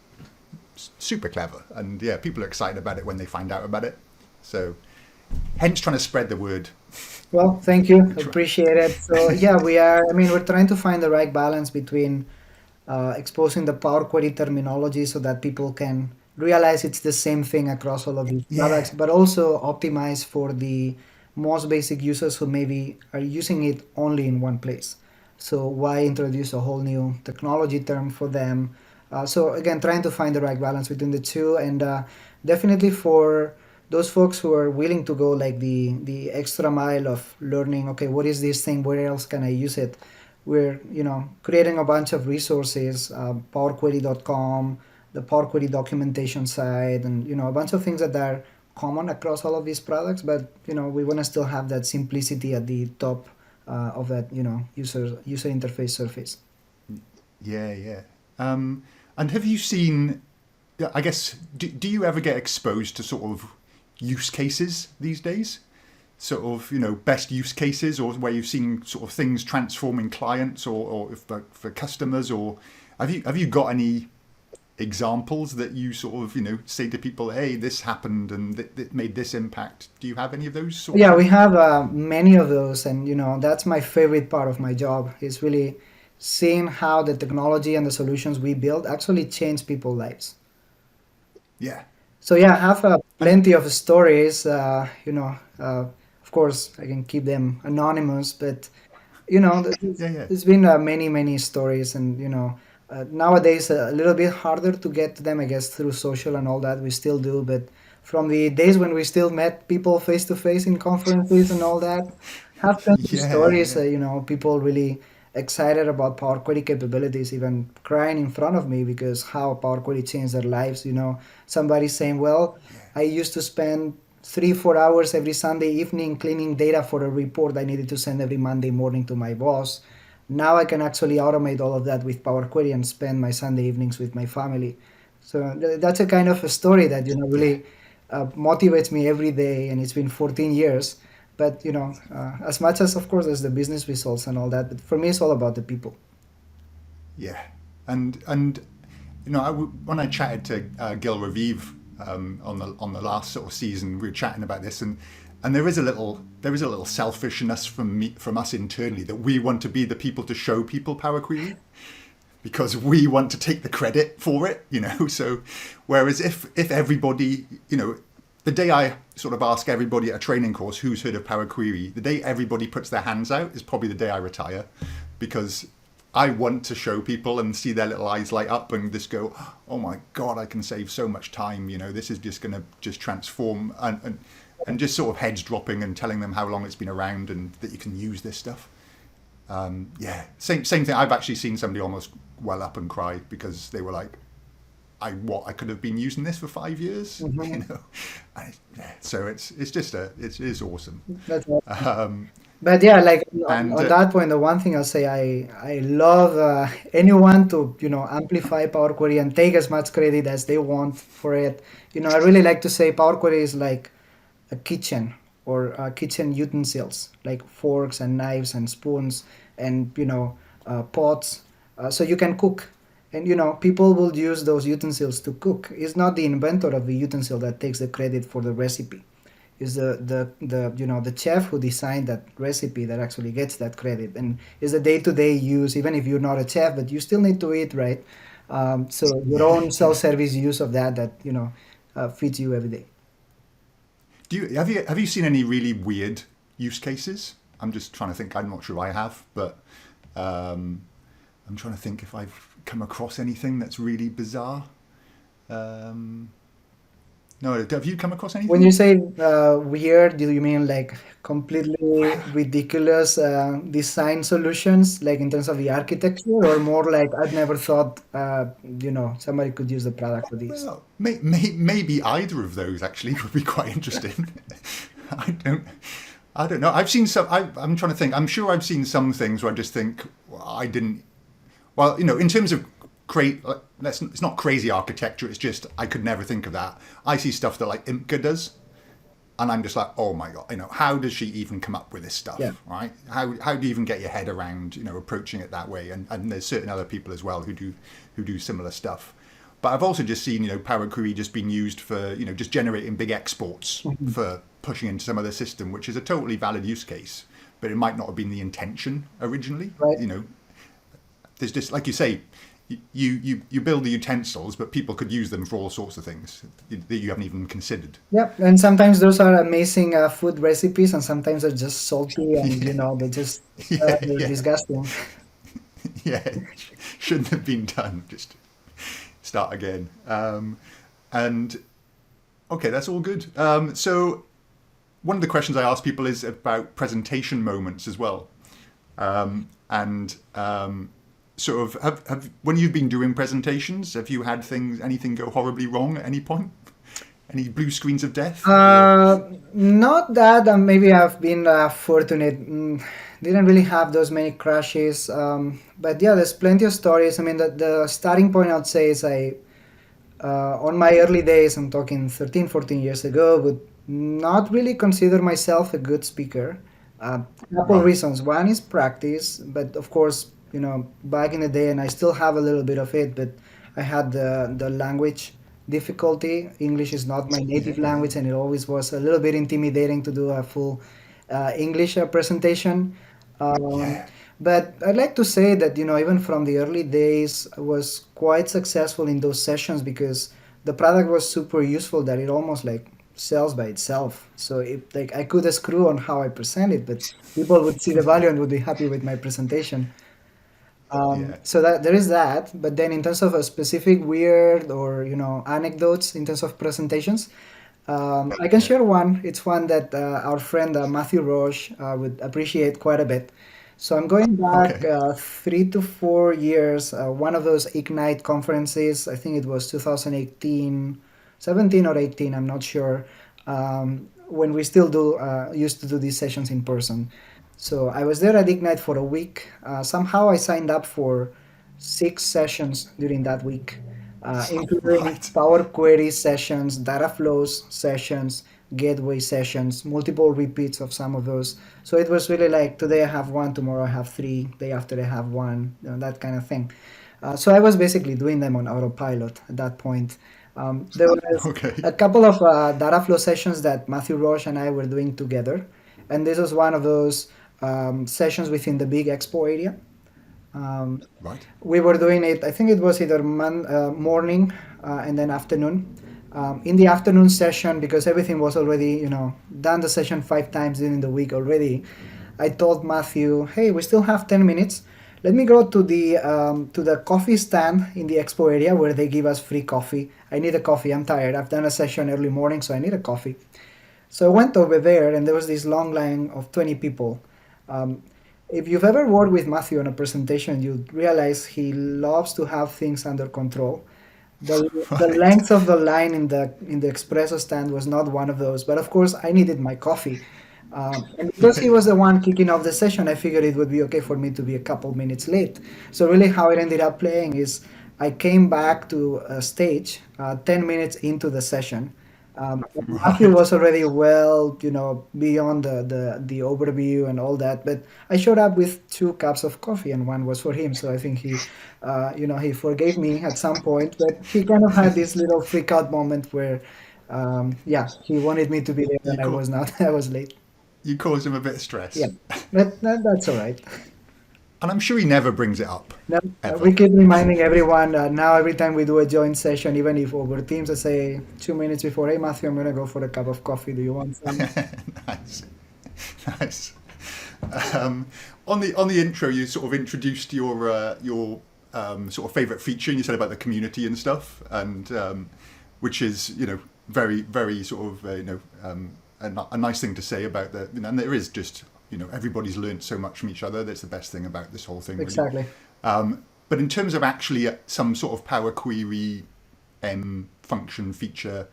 super clever. And yeah, people are excited about it when they find out about it. So hence trying to spread the word. Well, thank you. Appreciate it. So yeah, we're trying to find the right balance between exposing the Power Query terminology so that people can realize it's the same thing across all of these Yeah. products, but also optimize for the most basic users who maybe are using it only in one place. So why introduce a whole new technology term for them? So again, trying to find the right balance between the two, and definitely for those folks who are willing to go like the extra mile of learning. Okay, what is this thing? Where else can I use it? we're creating a bunch of resources, powerquery.com, the Power Query documentation site, and a bunch of things that are common across all of these products. But we want to still have that simplicity at the top of that user interface surface. Yeah, yeah. And have you seen? Yeah, I guess do you ever get exposed to sort of use cases these days? Sort of best use cases, or where you've seen sort of things transforming clients or if for customers, or have you got any examples that you sort of say to people, hey, this happened and it made this impact? Do you have any of those sort Yeah, of? we have many of those, and that's my favorite part of my job is really seeing how the technology and the solutions we build actually change people's lives. Yeah. So yeah, I have And plenty of stories. Of course, I can keep them anonymous, but yeah, yeah, there's been many stories, and nowadays a little bit harder to get to them, I guess, through social and all that. We still do, but from the days when we still met people face to face in conferences and all that, have plenty of yeah, stories. yeah, People really excited about Power Query capabilities, even crying in front of me because how Power Query changed their lives. Somebody saying, "Well, yeah, I used to spend 3 4 hours every Sunday evening cleaning data for a report I needed to send every Monday morning to my boss. Now I can actually automate all of that with Power Query and spend my Sunday evenings with my family." So that's a kind of a story that yeah, really motivates me every day, and it's been 14 years. But as much as of course there's the business results and all that, but for me it's all about the people. yeah. And when I chatted to Gil Raviv on the last sort of season, we were chatting about this, and there is a little selfishness from us internally that we want to be the people to show people Power Query because we want to take the credit for it, So, whereas if everybody, the day I sort of ask everybody at a training course who's heard of Power Query, the day everybody puts their hands out is probably the day I retire, because I want to show people and see their little eyes light up and just go, oh my God, I can save so much time. This is just going to just transform, and just sort of heads dropping and telling them how long it's been around and that you can use this stuff. Yeah, same thing. I've actually seen somebody almost well up and cry because they were like, I could have been using this for 5 years, Mhm. Yeah, so it is awesome. That's all. Um, But yeah, like and on that point, the one thing I'll say, I love anyone to amplify Power Query and take as much credit as they want for it. I really like to say Power Query is like a kitchen or kitchen utensils like forks and knives and spoons and pots, so you can cook, and people will use those utensils to cook. It's not the inventor of the utensil that takes the credit for the recipe. Is the chef who designed that recipe that actually gets that credit, and is the day-to-day use, even if you're not a chef but you still need to eat, right? So your yeah, own yeah. self-service use of that feeds you every day. Have you seen any really weird use cases? I'm just trying to think. I'm not sure I have, but um, I'm trying to think if I've come across anything that's really bizarre. Um, no, have you come across When you anything? say weird, do you mean like completely ridiculous design solutions, like in terms of the architecture, or more like I've never thought, somebody could use the product for this? Well, maybe either of those actually would be quite interesting. I don't, I don't know. I've seen some. I'm trying to think. I'm sure I've seen some things where I just think, well, I didn't. Well, in terms of it's not crazy architecture. It's just I could never think of that. I see stuff that like Imca does, and I'm just like, oh my God, how does she even come up with this Yeah. stuff, right? How do you even get your head around, approaching it that way? And there's certain other people as well who do similar stuff. But I've also just seen, Power Query just being used for, just generating big exports Mhm. for pushing into some other system, which is a totally valid use case, but it might not have been the intention originally. Right. There's just, like you say, you build the utensils, but people could use them for all sorts of things that you haven't even considered. Yep. And sometimes those are amazing food recipes, and sometimes they're just salty, and Yeah, they just yeah, they're yeah, disgusting. yeah. Shouldn't have been done. Just start again. And okay, that's all good. So one of the questions I ask people is about presentation moments as well. And sort of have when you've been doing presentations, have you had anything go horribly wrong at any point? Any blue screens of death? Or Not that. Maybe I've been fortunate. Didn't really have those many crashes. But yeah, there's plenty of stories. I mean, the starting point I'd say is on my early days, I'm talking 13, 14 years ago, would not really consider myself a good speaker. Couple right? reasons. One is practice, but of course, back in the day, and I still have a little bit of it, but I had the language difficulty. English is not my native Yeah, language, and it always was a little bit intimidating to do a full English presentation. Um, yeah. but I'd like to say that, even from the early days, I was quite successful in those sessions because the product was super useful that it almost like sells by itself. So like I could screw on how I present it, but people would see the value and would be happy with my presentation. Yeah. So that there is that, but then in terms of a specific weird or anecdotes in terms of presentations, I can Yeah. share one. It's one that our friend Matthew Roche would appreciate quite a bit. So I'm going back Okay. 3 to 4 years. One of those Ignite conferences. I think it was 2018, 17 or 18. I'm not sure. When we still do used to do these sessions in person. So I was there at Ignite for a week. Somehow I signed up for 6 sessions during that week, including Right. Power Query sessions, data flows sessions, gateway sessions, multiple repeats of some of those. So it was really like today I have one, tomorrow I have three, day after I have one, that kind of thing. So I was basically doing them on autopilot at that point. There was Okay. a couple of data flow sessions that Matthew Roche and I were doing together, and this was one of those sessions within the big expo area. Um, Right. we were doing it, I think it was either morning and then afternoon. In the afternoon session, because everything was already, done the session 5 times during the week already, I told Matthew, hey, we still have 10 minutes. Let me go to the coffee stand in the expo area where they give us free coffee. I need a coffee. I'm tired. I've done a session early morning, so I need a coffee. So I went over there, and there was this long line of 20 people. Um, if you've ever worked with Matthew on a presentation, you'll realize he loves to have things under control. The Right. length of the line in the espresso stand was not one of those, but of course I needed my coffee. And because he was the one kicking off the session, I figured it would be okay for me to be a couple minutes late. So really, how it ended up playing is I came back to a stage 10 minutes into the session. Matthew Right. was already well, beyond the overview and all that, but I showed up with 2 cups of coffee and one was for him. So I think he forgave me at some point, but he kind of had this little freak out moment where, yeah, he wanted me to be there You and I cau- was not. I was late. you caused him a bit of Yeah, stress, that's all right. and I'm sure he never brings it up Now, we ever. keep reminding everyone now every time we do a joint session, even if over Teams, I say 2 minutes before, hey Matthew, I'm gonna go for a cup of coffee. Do you want some? Nice. Nice. Um, on the intro, you sort of introduced your sort of favorite feature, and you said about the community and stuff, and which is very very sort of a nice thing to say about and there is just everybody's learned so much from each other. That's the best thing about this whole thing, really. Exactly. But in terms of actually some sort of Power Query function feature,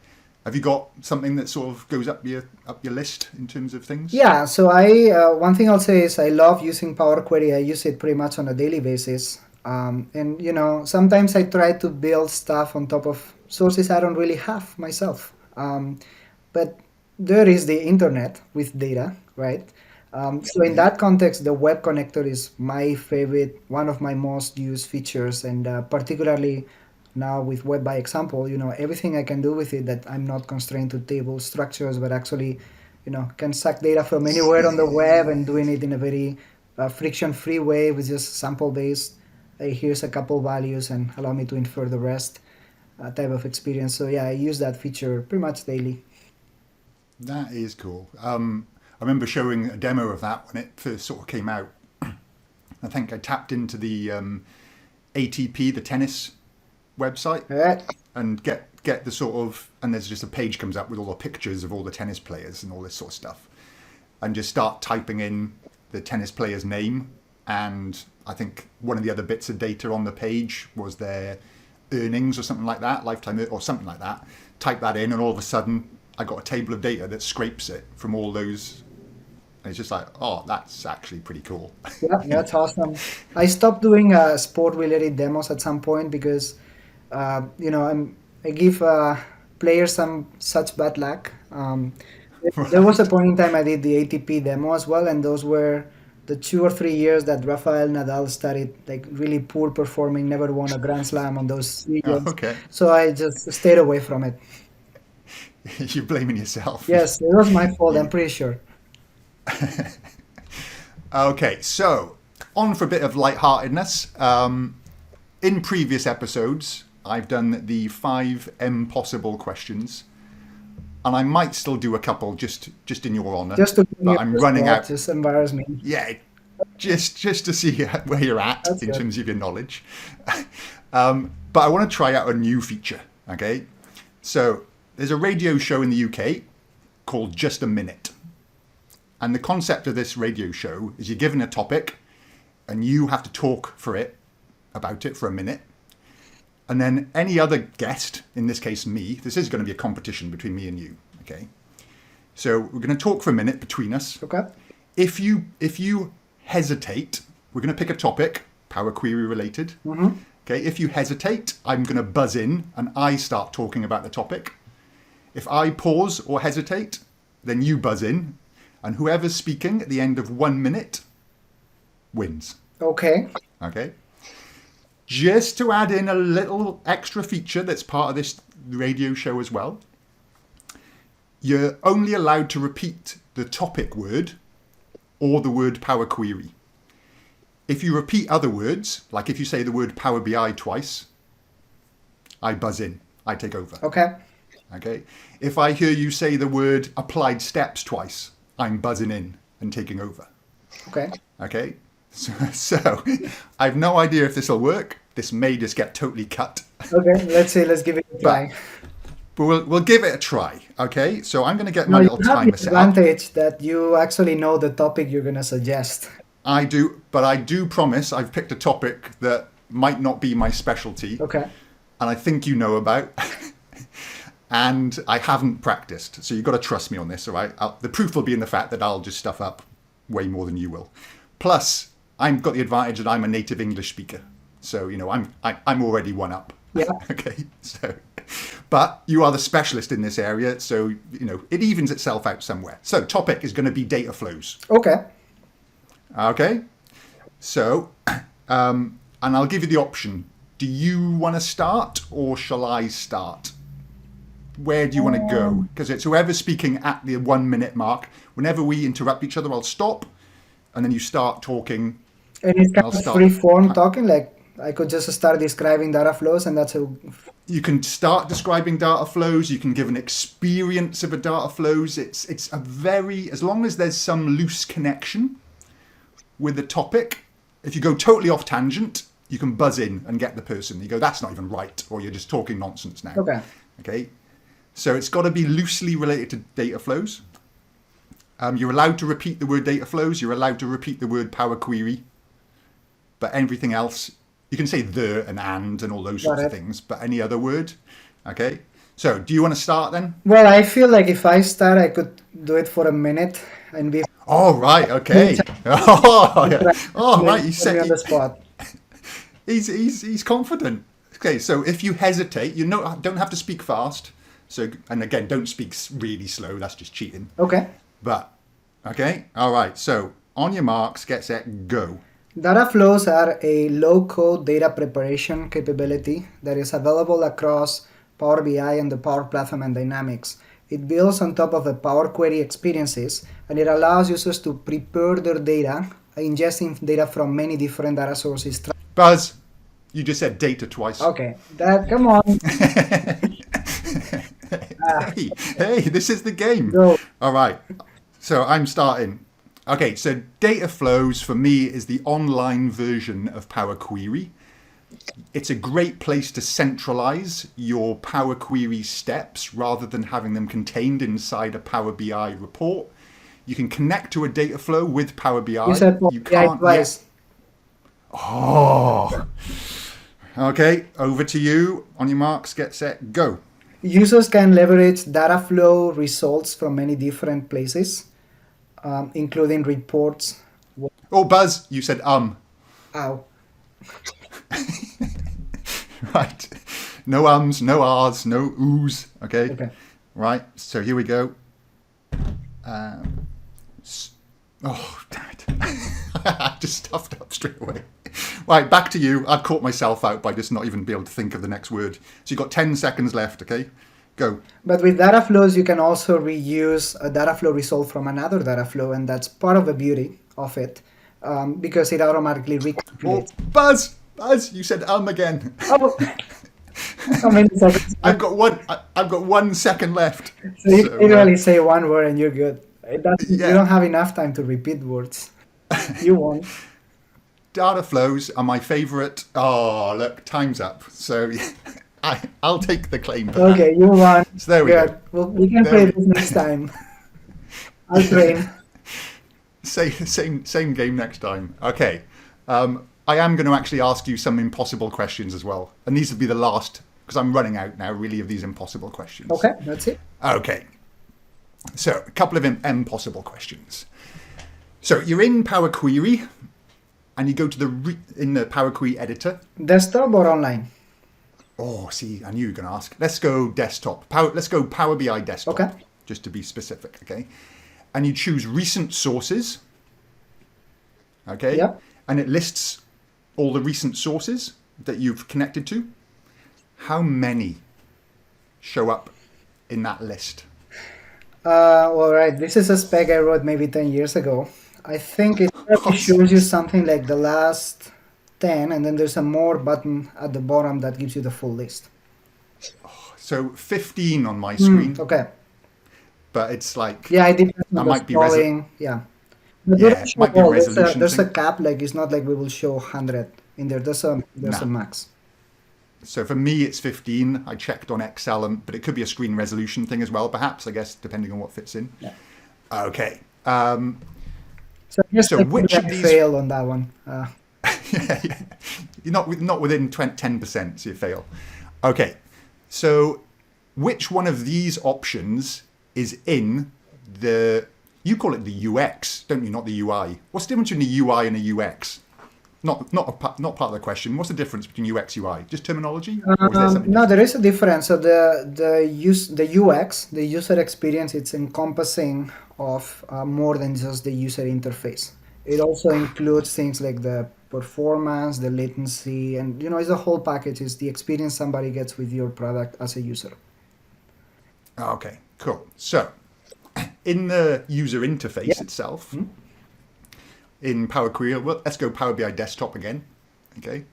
have you got something that sort of goes up your list in terms of things? Yeah, so I one thing I'll say is I love using Power Query. I use it pretty much on a daily basis. And sometimes I try to build stuff on top of sources I don't really have myself. But there is the internet with data, right? So in Yeah. that context, the web connector is my favorite, one of my most used features, and particularly now with web by example, everything I can do with it that I'm not constrained to table structures, but actually, can suck data from anywhere on the web and doing it in a very friction-free way with just sample-based. Here's a couple values and allow me to infer the rest type of experience. So yeah, I use that feature pretty much daily. That is cool. I remember showing a demo of that when it first sort of came out. I think I tapped into the ATP, the tennis website, All right. and get the sort of, and there's just a page comes up with all the pictures of all the tennis players and all this sort of stuff, and just start typing in the tennis player's name and I think one of the other bits of data on the page was their earnings or something like that, lifetime or something like that. Type that in, and all of a sudden I got a table of data that scrapes it from all those. And it's just like, oh, that's actually pretty cool. Yeah, that's awesome. I stopped doing sport-related demos at some point because, I give players some such bad luck. There was a Right. point in time I did the ATP demo as well, and those were the 2 or 3 years that Rafael Nadal started like really poor performing, never won a Grand Slam on those Oh, years. okay. So I just stayed away from it. You're blaming yourself. Yes, it was my fault. I'm You, pretty sure. okay, so on for a bit of lightheartedness. In previous episodes, I've done the 5 impossible questions, and I might still do a couple just in your honour, Just to bring but you I'm to the running spot, out. just embarrass me. Yeah, just to see where you're at That's in good. terms of your knowledge. But I want to try out a new feature. Okay, so there's a radio show in the UK called Just a Minute, and the concept of this radio show is you're given a topic, and you have to talk about it for a minute. And then any other guest, in this case me, this is going to be a competition between me and you. Okay, so we're going to talk for a minute between us. Okay. If you hesitate, we're going to pick a topic, Power Query related. Mm-hmm. Okay, if you hesitate, I'm going to buzz in and I start talking about the topic. If I pause or hesitate, then you buzz in, and whoever's speaking at the end of 1 minute wins. Okay. Okay. Just to add in a little extra feature that's part of this radio show as well, you're only allowed to repeat the topic word or the word Power Query. If you repeat other words, like if you say the word Power BI twice, I buzz in, I take over. Okay. Okay. If I hear you say the word applied steps twice, I'm buzzing in and taking over. Okay. Okay. So I have no idea if this will work. This may just get totally cut, Okay. Let's see. Let's give it a but try. we'll give it a try. Okay. So I'm going to get Now my you little have the timer set up. advantage that you actually know the topic you're gonna suggest. I do, but I do promise I've picked a topic that might not be my specialty, Okay. and I think you know about, and I haven't practiced. So you've got to trust me on this, all right? The proof will be in the fact that I'll just stuff up way more than you will. Plus, I've got the advantage that I'm a native English speaker, so I'm already one up. Yeah. Okay, so, but you are the specialist in this area, so it evens itself out somewhere. So topic is going to be data flows. Okay. Okay, so and I'll give you the option. Do you want to start or shall I start? Where do you want to go? Because it's whoever's speaking at the 1 minute mark. Whenever we interrupt each other, I'll stop, and then you start talking. And it's kind I'll of start. free form talking. Like I could just start describing data flows, and that's a. You can start describing data flows. You can give an experience of a data flows. It's a very, as long as there's some loose connection with the topic. If you go totally off tangent, you can buzz in and get the person. You go, that's not even right, or you're just talking nonsense now. Okay. Okay. So it's got to be loosely related to data flows. You're allowed to repeat the word data flows. You're allowed to repeat the word Power Query. But everything else, you can say the and all those Got sorts of it. things. But any other word, okay. So do you want to start then? Well, I feel like if I start, I could do it for a minute and be. Oh right, okay. Oh, yeah. Oh right, Put me on the spot. he's confident. Okay, so if you hesitate, don't have to speak fast. So and again, don't speak really slow. That's just cheating. Okay. But okay, all right. So on your marks, get set, go. Data flows are a low-code data preparation capability that is available across Power BI and the Power Platform and Dynamics. It builds on top of the Power Query experiences, and it allows users to prepare their data, ingesting data from many different data sources. Buzz, you just said data twice. Okay, come on. Hey, this is the game. Go. All right. So I'm starting. Okay, so data flows for me is the online version of Power Query. It's a great place to centralize your Power Query steps rather than having them contained inside a Power BI report. You can connect to a data flow with Power BI. You said Power You BI can't twice. Oh. Okay, over to you. On your marks, get set, go. Users can leverage data flow results from many different places, including reports. Oh, Buzz, you said Ow. Right. No ums, no ahs, no oohs. Okay. Okay. Right. So here we go. Oh, damn it. I just stuffed up straight away. Right, back to you. I've caught myself out by just not even be able to think of the next word. So you've got 10 seconds left, okay? Go. But with data flows, you can also reuse a data flow result from another data flow, and that's part of the beauty of it, because it automatically Oh, recalculates. Buzz, you said again. Oh, how many seconds? I've got 1 second left. So you So, literally say one word and you're good. yeah. You don't have enough time to repeat words. You won't. Data flows are my favorite. Oh, look, time's up. So I'll take the claim for that. Okay, you won. So there we Good. go. Well, we can There play we- this next time. I'll train. Same game next time. Okay. I am going to actually ask you some impossible questions as well. And these will be the last, because I'm running out now, really, of these impossible questions. Okay, that's it. Okay. So, a couple of impossible questions. So, you're in Power Query, and you go to in the Power Query editor. Desktop or online? Oh, see, I knew you were going to ask. Let's go desktop. Let's go Power BI desktop, Okay. just to be specific, okay? And you choose recent sources, okay? Yep. And it lists all the recent sources that you've connected to. How many show up in that list? All right. This is a spec I wrote maybe 10 years ago. I think it probably shows you something like the last 10, and then there's a more button at the bottom that gives you the full list. So 15 on my screen, Okay. but it's like, Yeah, it depends That on the might be scrolling. Yeah. But we Yeah, don't it show might be a all. resolution There's a thing. cap. Like it's not like we will show 100 in there. There's a Nah. max. so for me it's 15. I checked on Excel, but it could be a screen resolution thing as well, perhaps, I guess, depending on what fits in. Yeah. Okay. So just So which of these- fail on that one. Yeah. You're not within 10%, so you fail. Okay, so which one of these options is in the, you call it the UX, don't you, not the UI? What's the difference between a UI and a UX? Not part of the question. What's the difference between UX, UI? Just terminology? Or is there something No, there is a difference. So the UX, the user experience, it's encompassing of more than just the user interface. It also includes things like the performance, the latency, and it's a whole package. It's the experience somebody gets with your product as a user. Okay, cool. So, in the user interface itself, in Power Query, well, let's go Power BI Desktop again. Okay.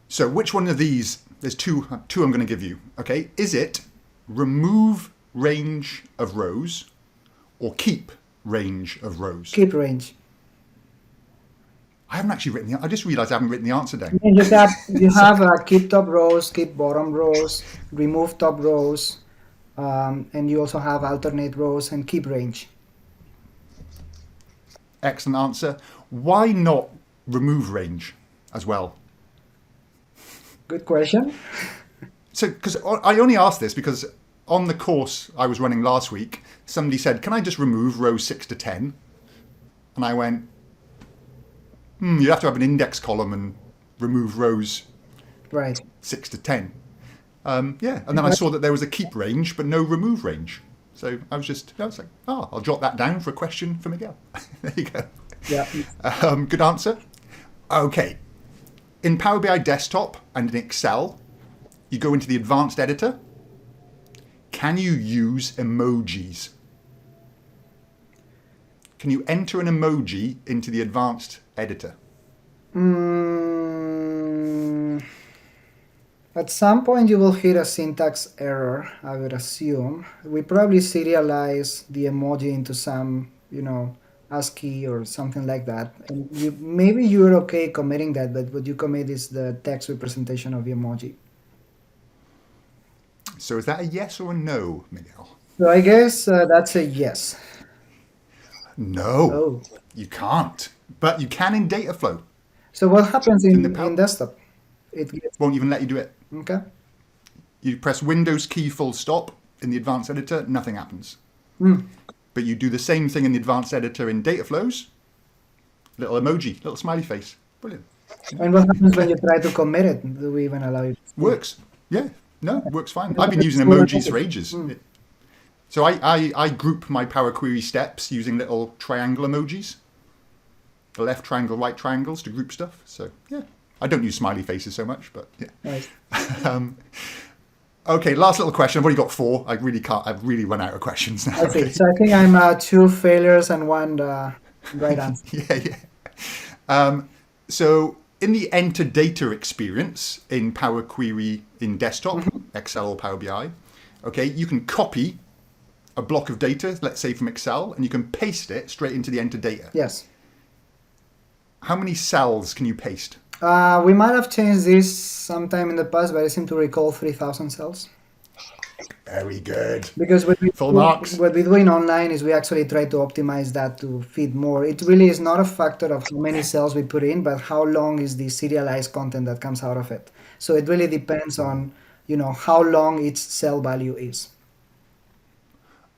So, which one of these? There's two I'm going to give you. Okay. Is it remove range of rows or keep range of rows? Keep range. I haven't actually written I just realised I haven't written the answer down. You have keep top rows, keep bottom rows, remove top rows, and you also have alternate rows and keep range. Excellent answer. Why not remove range as well? Good question. So, because I only asked this because on the course I was running last week, somebody said, "Can I just remove rows 6 to 10?" And I went, you have to have an index column and remove rows Right. 6 to 10. Yeah, and then I saw that there was a keep range but no remove range. So I was like, I'll jot that down for a question for Miguel. There you go. Yeah. Good answer. Okay. In Power BI Desktop and in Excel, you go into the advanced editor. Can you use emojis? Can you enter an emoji into the advanced editor? At some point you will hit a syntax error, I would assume. We probably serialize the emoji into some, ASCII or something like that. And maybe you're okay committing that, but what you commit is the text representation of the emoji. So is that a yes or a no, Miguel? So I guess that's a yes. No, Oh. you can't. But you can in Dataflow. So what happens So in the in desktop? It gets won't even let you do it. okay. You press Windows key full stop in the advanced editor, nothing happens. Mm. But you do the same thing in the advanced editor in data flows, little emoji, little smiley face. Brilliant. And what happens when you try to commit it? Do we even allow you to do it? Works. Yeah. No, works fine. I've been It's using still a emojis for message. ages. Mm. So I group my Power Query steps using little triangle emojis, the left triangle, right triangles to group stuff. So yeah, I don't use smiley faces so much, but yeah. Nice. Okay, last little question. I've already got 4. I really can't. I've really run out of questions now. I see. Okay. So I think I'm 2 failures and 1 right answer. Yeah. So in the enter data experience in Power Query in desktop, Excel or Power BI, okay, you can copy a block of data, let's say from Excel, and you can paste it straight into the enter data. Yes. How many cells can you paste? We might have changed this sometime in the past, but I seem to recall 3,000 cells. Very good. Because Full marks. what we do in online is we actually try to optimize that to fit more. It really is not a factor of how many cells we put in, but how long is the serialized content that comes out of it. So it really depends on, how long each cell value is.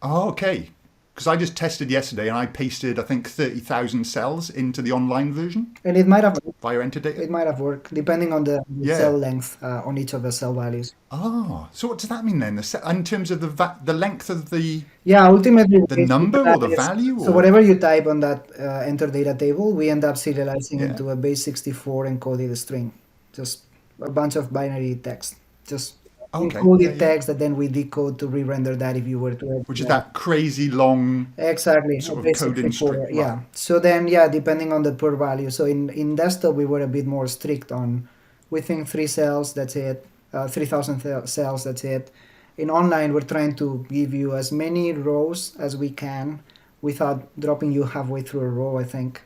Oh, okay. Because I just tested yesterday and I pasted, I think, 30,000 cells into the online version And it might have via enter data. worked depending on the Yeah. cell length on each of the cell values. Oh, so what does that mean then? In terms of the length of the Yeah, ultimately the what we number do or that the is- value? so Or? whatever you type on that enter data table, we end up serializing Yeah. into a base 64 encoded string, just a bunch of binary text, just Okay, encoded yeah, yeah. text that then we decode to re-render that if you were to. Which is that crazy long Exactly, sort a of base code 64, instruct. yeah. Right. So then, yeah, depending on the per value. So in desktop, we were a bit more strict on, we think 3 cells, that's it, 3,000 cells, that's it. In online, we're trying to give you as many rows as we can without dropping you halfway through a row, I think.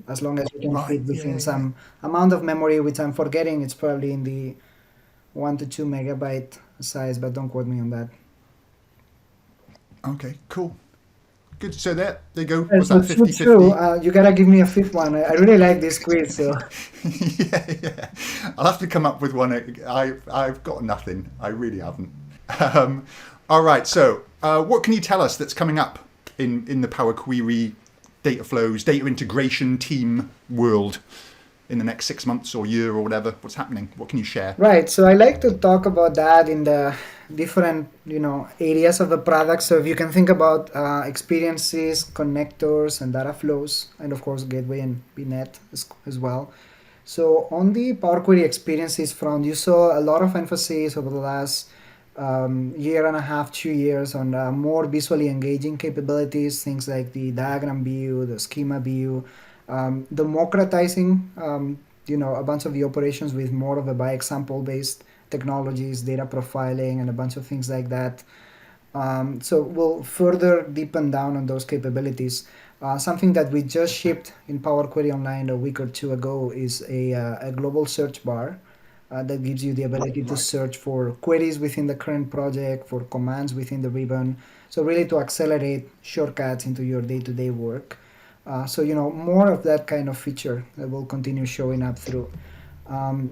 As long as you can Right. fit Yeah, within yeah, yeah. some amount of memory, which I'm forgetting, it's probably in the 1 to 2 megabyte size, but don't quote me on that. Okay, cool. Good. So there you go. And Was so that true, true. 50-50? You gotta give me a fifth one. I really like this quiz. So Yeah. I'll have to come up with one. I've got nothing. I really haven't. All right. So what can you tell us that's coming up in the Power Query data flows, data integration team world in the next 6 months or year or whatever? What's happening? What can you share? right. So I like to talk about that in the different areas of the product. So if you can think about experiences, connectors, and data flows, and of course gateway and VNet as well. So on the Power Query experiences front, you saw a lot of emphasis over the last year and a half, 2 years on more visually engaging capabilities, things like the diagram view, the schema view, democratizing, a bunch of the operations with more of a by example based technologies, data profiling, and a bunch of things like that. So we'll further deepen down on those capabilities. Something that we just shipped in Power Query Online a week or two ago is a global search bar that gives you the ability to Right. search for queries within the current project, for commands within the ribbon. So really to accelerate shortcuts into your day-to-day work. So more of that kind of feature that will continue showing up through.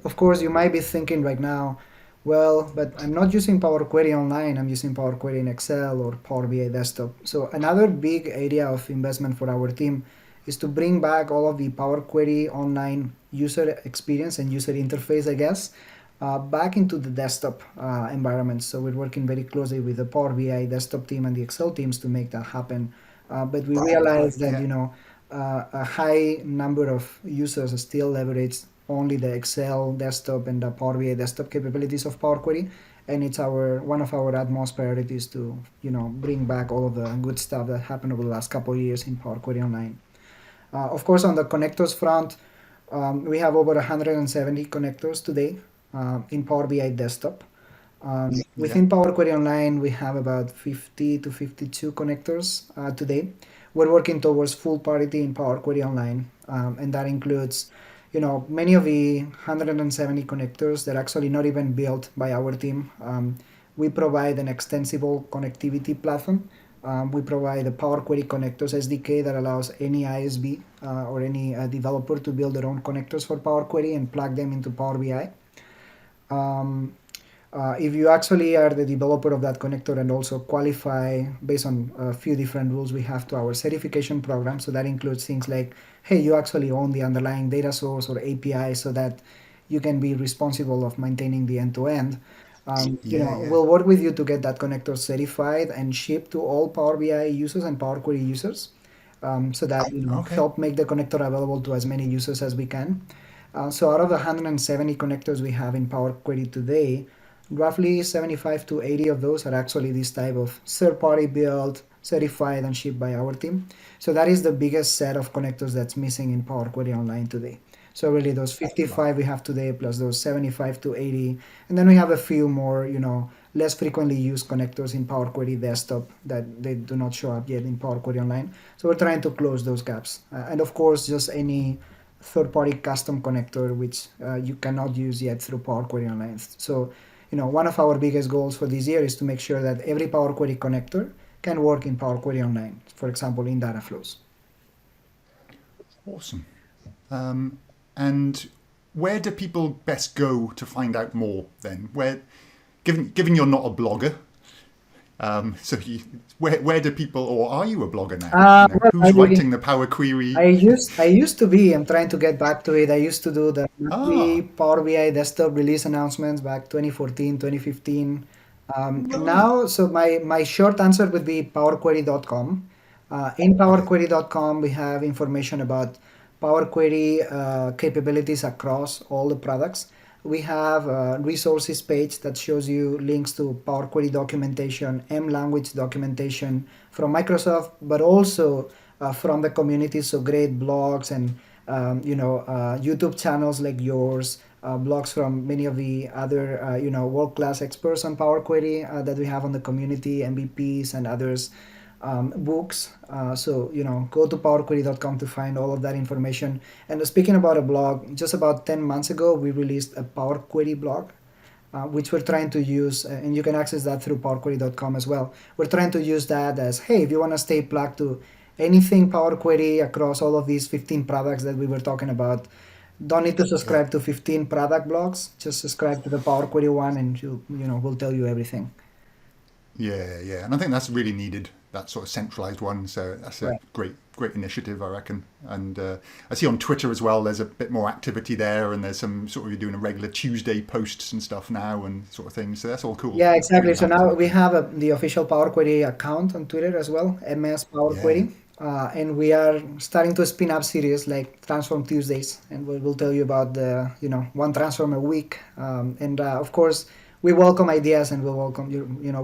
Of course, you might be thinking right now, well, but I'm not using Power Query Online, I'm using Power Query in Excel or Power BI Desktop. So another big area of investment for our team is to bring back all of the Power Query Online user experience and user interface, I guess, back into the desktop environment. So we're working very closely with the Power BI Desktop team and the Excel teams to make that happen. But we realize that, Yeah. a high number of users still leverage only the Excel desktop and the Power BI desktop capabilities of Power Query, and it's one of our utmost priorities to bring back all of the good stuff that happened over the last couple of years in Power Query Online. Of course, on the connectors front, we have over 170 connectors today in Power BI desktop. Yeah. Within Power Query Online, we have about 50 to 52 connectors today. We're working towards full parity in Power Query Online, and that includes, many of the 170 connectors that are actually not even built by our team. We provide an extensible connectivity platform We provide a Power Query Connectors SDK that allows any ISV or any developer to build their own connectors for Power Query and plug them into Power BI. If you actually are the developer of that connector and also qualify based on a few different rules we have to our certification program, so that includes things like, hey, you actually own the underlying data source or API so that you can be responsible of maintaining the end-to-end. Yeah, yeah. We'll work with you to get that connector certified and shipped to all Power BI users and Power Query users, so that Okay. help make the connector available to as many users as we can. So out of the 170 connectors we have in Power Query today, roughly 75 to 80 of those are actually this type of third-party built, certified, and shipped by our team. So that is the biggest set of connectors that's missing in Power Query Online today. So really those 55 we have today plus those 75 to 80. And then we have a few more, less frequently used connectors in Power Query Desktop that they do not show up yet in Power Query Online. So we're trying to close those gaps. And of course, just any third-party custom connector which you cannot use yet through Power Query Online. So, one of our biggest goals for this year is to make sure that every Power Query connector can work in Power Query Online, for example, in data flows. Awesome. And where do people best go to find out more then? Given you're not a blogger, where do people, or are you a blogger now? Well, Who's writing the Power Query? I used to be. I'm trying to get back to it. I used to do the monthly Ah, Power BI desktop release announcements back 2014, 2015. right. Now, so my short answer would be powerquery.com. In Okay. powerquery.com, we have information about Power Query capabilities across all the products. We have a resources page that shows you links to Power Query documentation, M language documentation from Microsoft, but also from the community. So great blogs and YouTube channels like yours, blogs from many of the other world-class experts on Power Query that we have on the community, MVPs and others, books. So go to powerquery.com to find all of that information. And speaking about a blog, just about 10 months ago, we released a Power Query blog, which we're trying to use, and you can access that through powerquery.com as well. We're trying to use that as, hey, if you want to stay plugged to anything Power Query across all of these 15 products that we were talking about, don't need to Yeah. subscribe to 15 product blogs. Just subscribe to the Power Query one, and we'll tell you everything. Yeah, yeah, and I think that's really needed. That sort of centralized one. So that's a Right. great initiative, I reckon. And I see on Twitter as well. There's a bit more activity there, and there's some sort of you're doing a regular Tuesday posts and stuff now, and sort of things. So that's all cool. Yeah, Really exactly. So helps, I now we reckon. have the official Power Query account on Twitter as well, MS Power Yeah, Query. And we are starting to spin up series like Transform Tuesdays, and we'll tell you about the one transform a week. And of course, we welcome ideas, and we welcome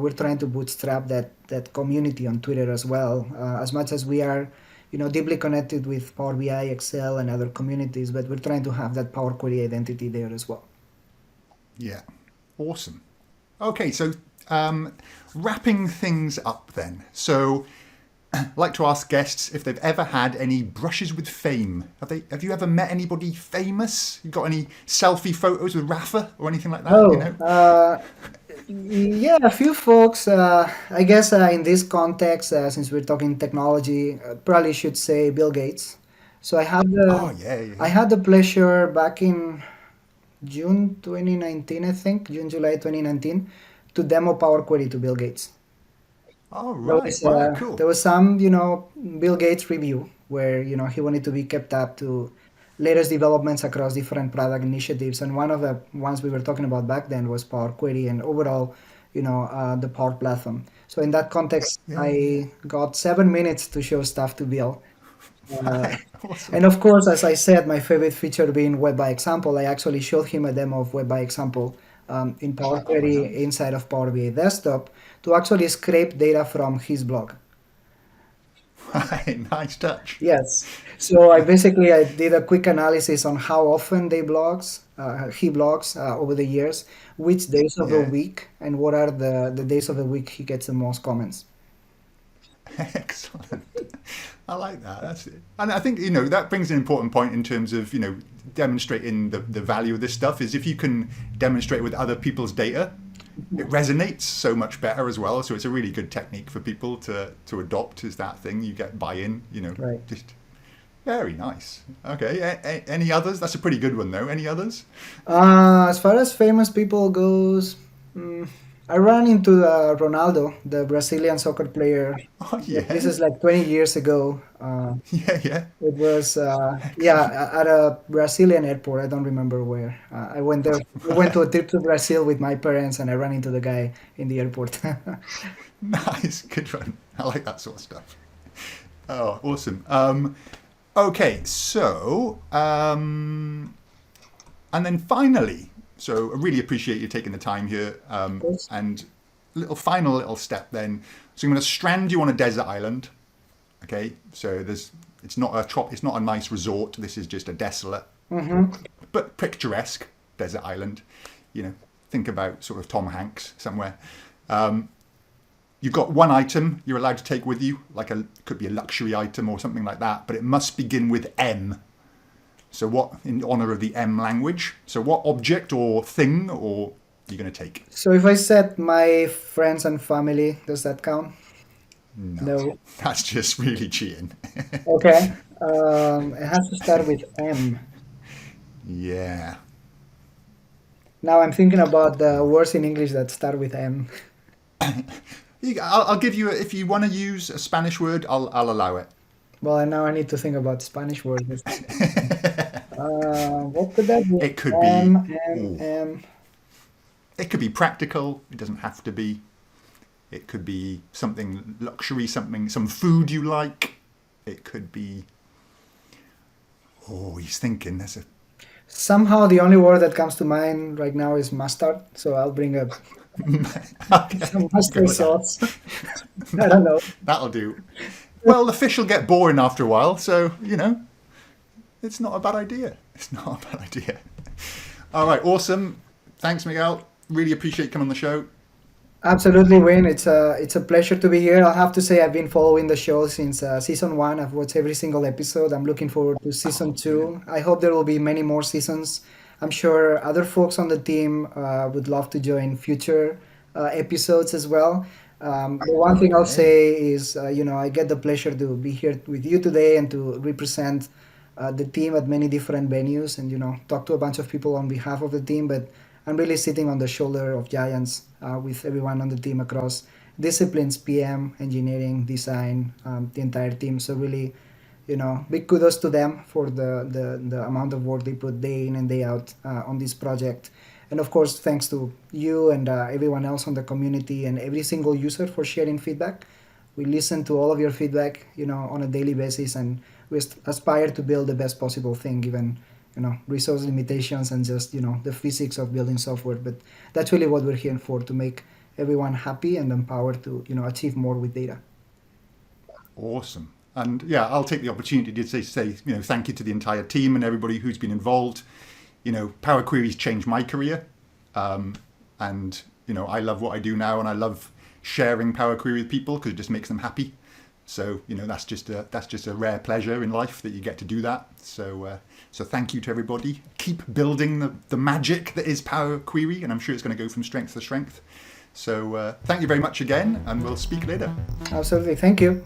we're trying to bootstrap that community on Twitter as well, as much as we are deeply connected with Power BI, Excel, and other communities, but we're trying to have that Power Query identity there as well. yeah, awesome. Okay, so wrapping things up then. So I'd like to ask guests if they've ever had any brushes with fame. Have you ever met anybody famous? You got any selfie photos with Rafa or anything like that? Oh, yeah, a few folks. I guess in this context, since we're talking technology, probably should say Bill Gates. So Oh yeah, yeah, I yeah. had the pleasure back in June 2019, I think, June, July 2019, to demo Power Query to Bill Gates. Oh right, wow, cool. There was some, Bill Gates review where, he wanted to be kept up to latest developments across different product initiatives. And one of the ones we were talking about back then was Power Query and overall, the Power Platform. So in that context, Yeah, yeah, I got 7 minutes to show stuff to Bill. Uh, yeah. Awesome. and of course, as I said, my favorite feature being Web by Example, I actually showed him a demo of Web by Example in Power Oh, Query nice. inside of Power BI Desktop to actually scrape data from his blog. Right, nice touch. Yes. So I did a quick analysis on how often he blogs over the years, which days of the Yeah, week, and what are the days of the week he gets the most comments. excellent. I like that. That's it. And I think that brings an important point in terms of demonstrating the value of this stuff is if you can demonstrate with other people's data, it resonates so much better as well. So it's a really good technique for people to adopt. Is that thing you get buy-in? Right. Just very nice. Okay, any others? That's a pretty good one though. Any others? As far as famous people goes, I ran into Ronaldo, the Brazilian soccer player. Oh This yeah, is like 20 years ago. yeah. It was at a Brazilian airport. I don't remember where. I went there. We went to a trip to Brazil with my parents, and I ran into the guy in the airport. Nice, good one. I like that sort of stuff. Oh, awesome. Okay, so and then finally, so I really appreciate you taking the time here. Course. And final little step then. So I'm going to strand you on a desert island. Okay, so it's not a nice resort. This is just a desolate but picturesque desert island. Think about sort of Tom Hanks somewhere. You've got one item you're allowed to take with you, could be a luxury item or something like that, but it must begin with M. So what, in honor of the M language, so what object or thing or are you going to take? So if I said my friends and family, does that count? No, that's just really cheating. Okay. It has to start with M. Yeah. Now I'm thinking about the words in English that start with M. I'll give you, if you want to use a Spanish word, I'll allow it. Well, and now I need to think about Spanish words. What could that be? It could M, be. M, M. It could be practical. It doesn't have to be. It could be something luxury, some food you like. It could be. Oh, he's thinking. Somehow the only word that comes to mind right now is mustard. So I'll bring up Okay, some let's go mustard with that. sauce. I don't know. That'll do. Well, the fish will get boring after a while, so it's not a bad idea. It's not a bad idea. All right, awesome. Thanks, Miguel. Really appreciate you coming on the show. Absolutely, Wayne. It's a pleasure to be here. I'll have to say I've been following the show since season one. I've watched every single episode. I'm looking forward to season two. I hope there will be many more seasons. I'm sure other folks on the team would love to join future episodes as well. The one thing I'll Okay. say is, I get the pleasure to be here with you today and to represent the team at many different venues and, talk to a bunch of people on behalf of the team. But I'm really sitting on the shoulder of giants with everyone on the team across disciplines, PM, engineering, design, the entire team. So really, big kudos to them for the amount of work they put day in and day out on this project. And of course, thanks to you and everyone else on the community and every single user for sharing feedback. We listen to all of your feedback, on a daily basis, and we aspire to build the best possible thing, given, resource limitations and just, the physics of building software. But that's really what we're here for, to make everyone happy and empowered to, achieve more with data. Awesome. And yeah, I'll take the opportunity to say, thank you to the entire team and everybody who's been involved. Power Queries changed my career. And, I love what I do now and I love sharing Power Query with people because it just makes them happy. So, that's just a rare pleasure in life that you get to do that. So thank you to everybody. Keep building the magic that is Power Query, and I'm sure it's going to go from strength to strength. So thank you very much again, and we'll speak later. Absolutely. Thank you.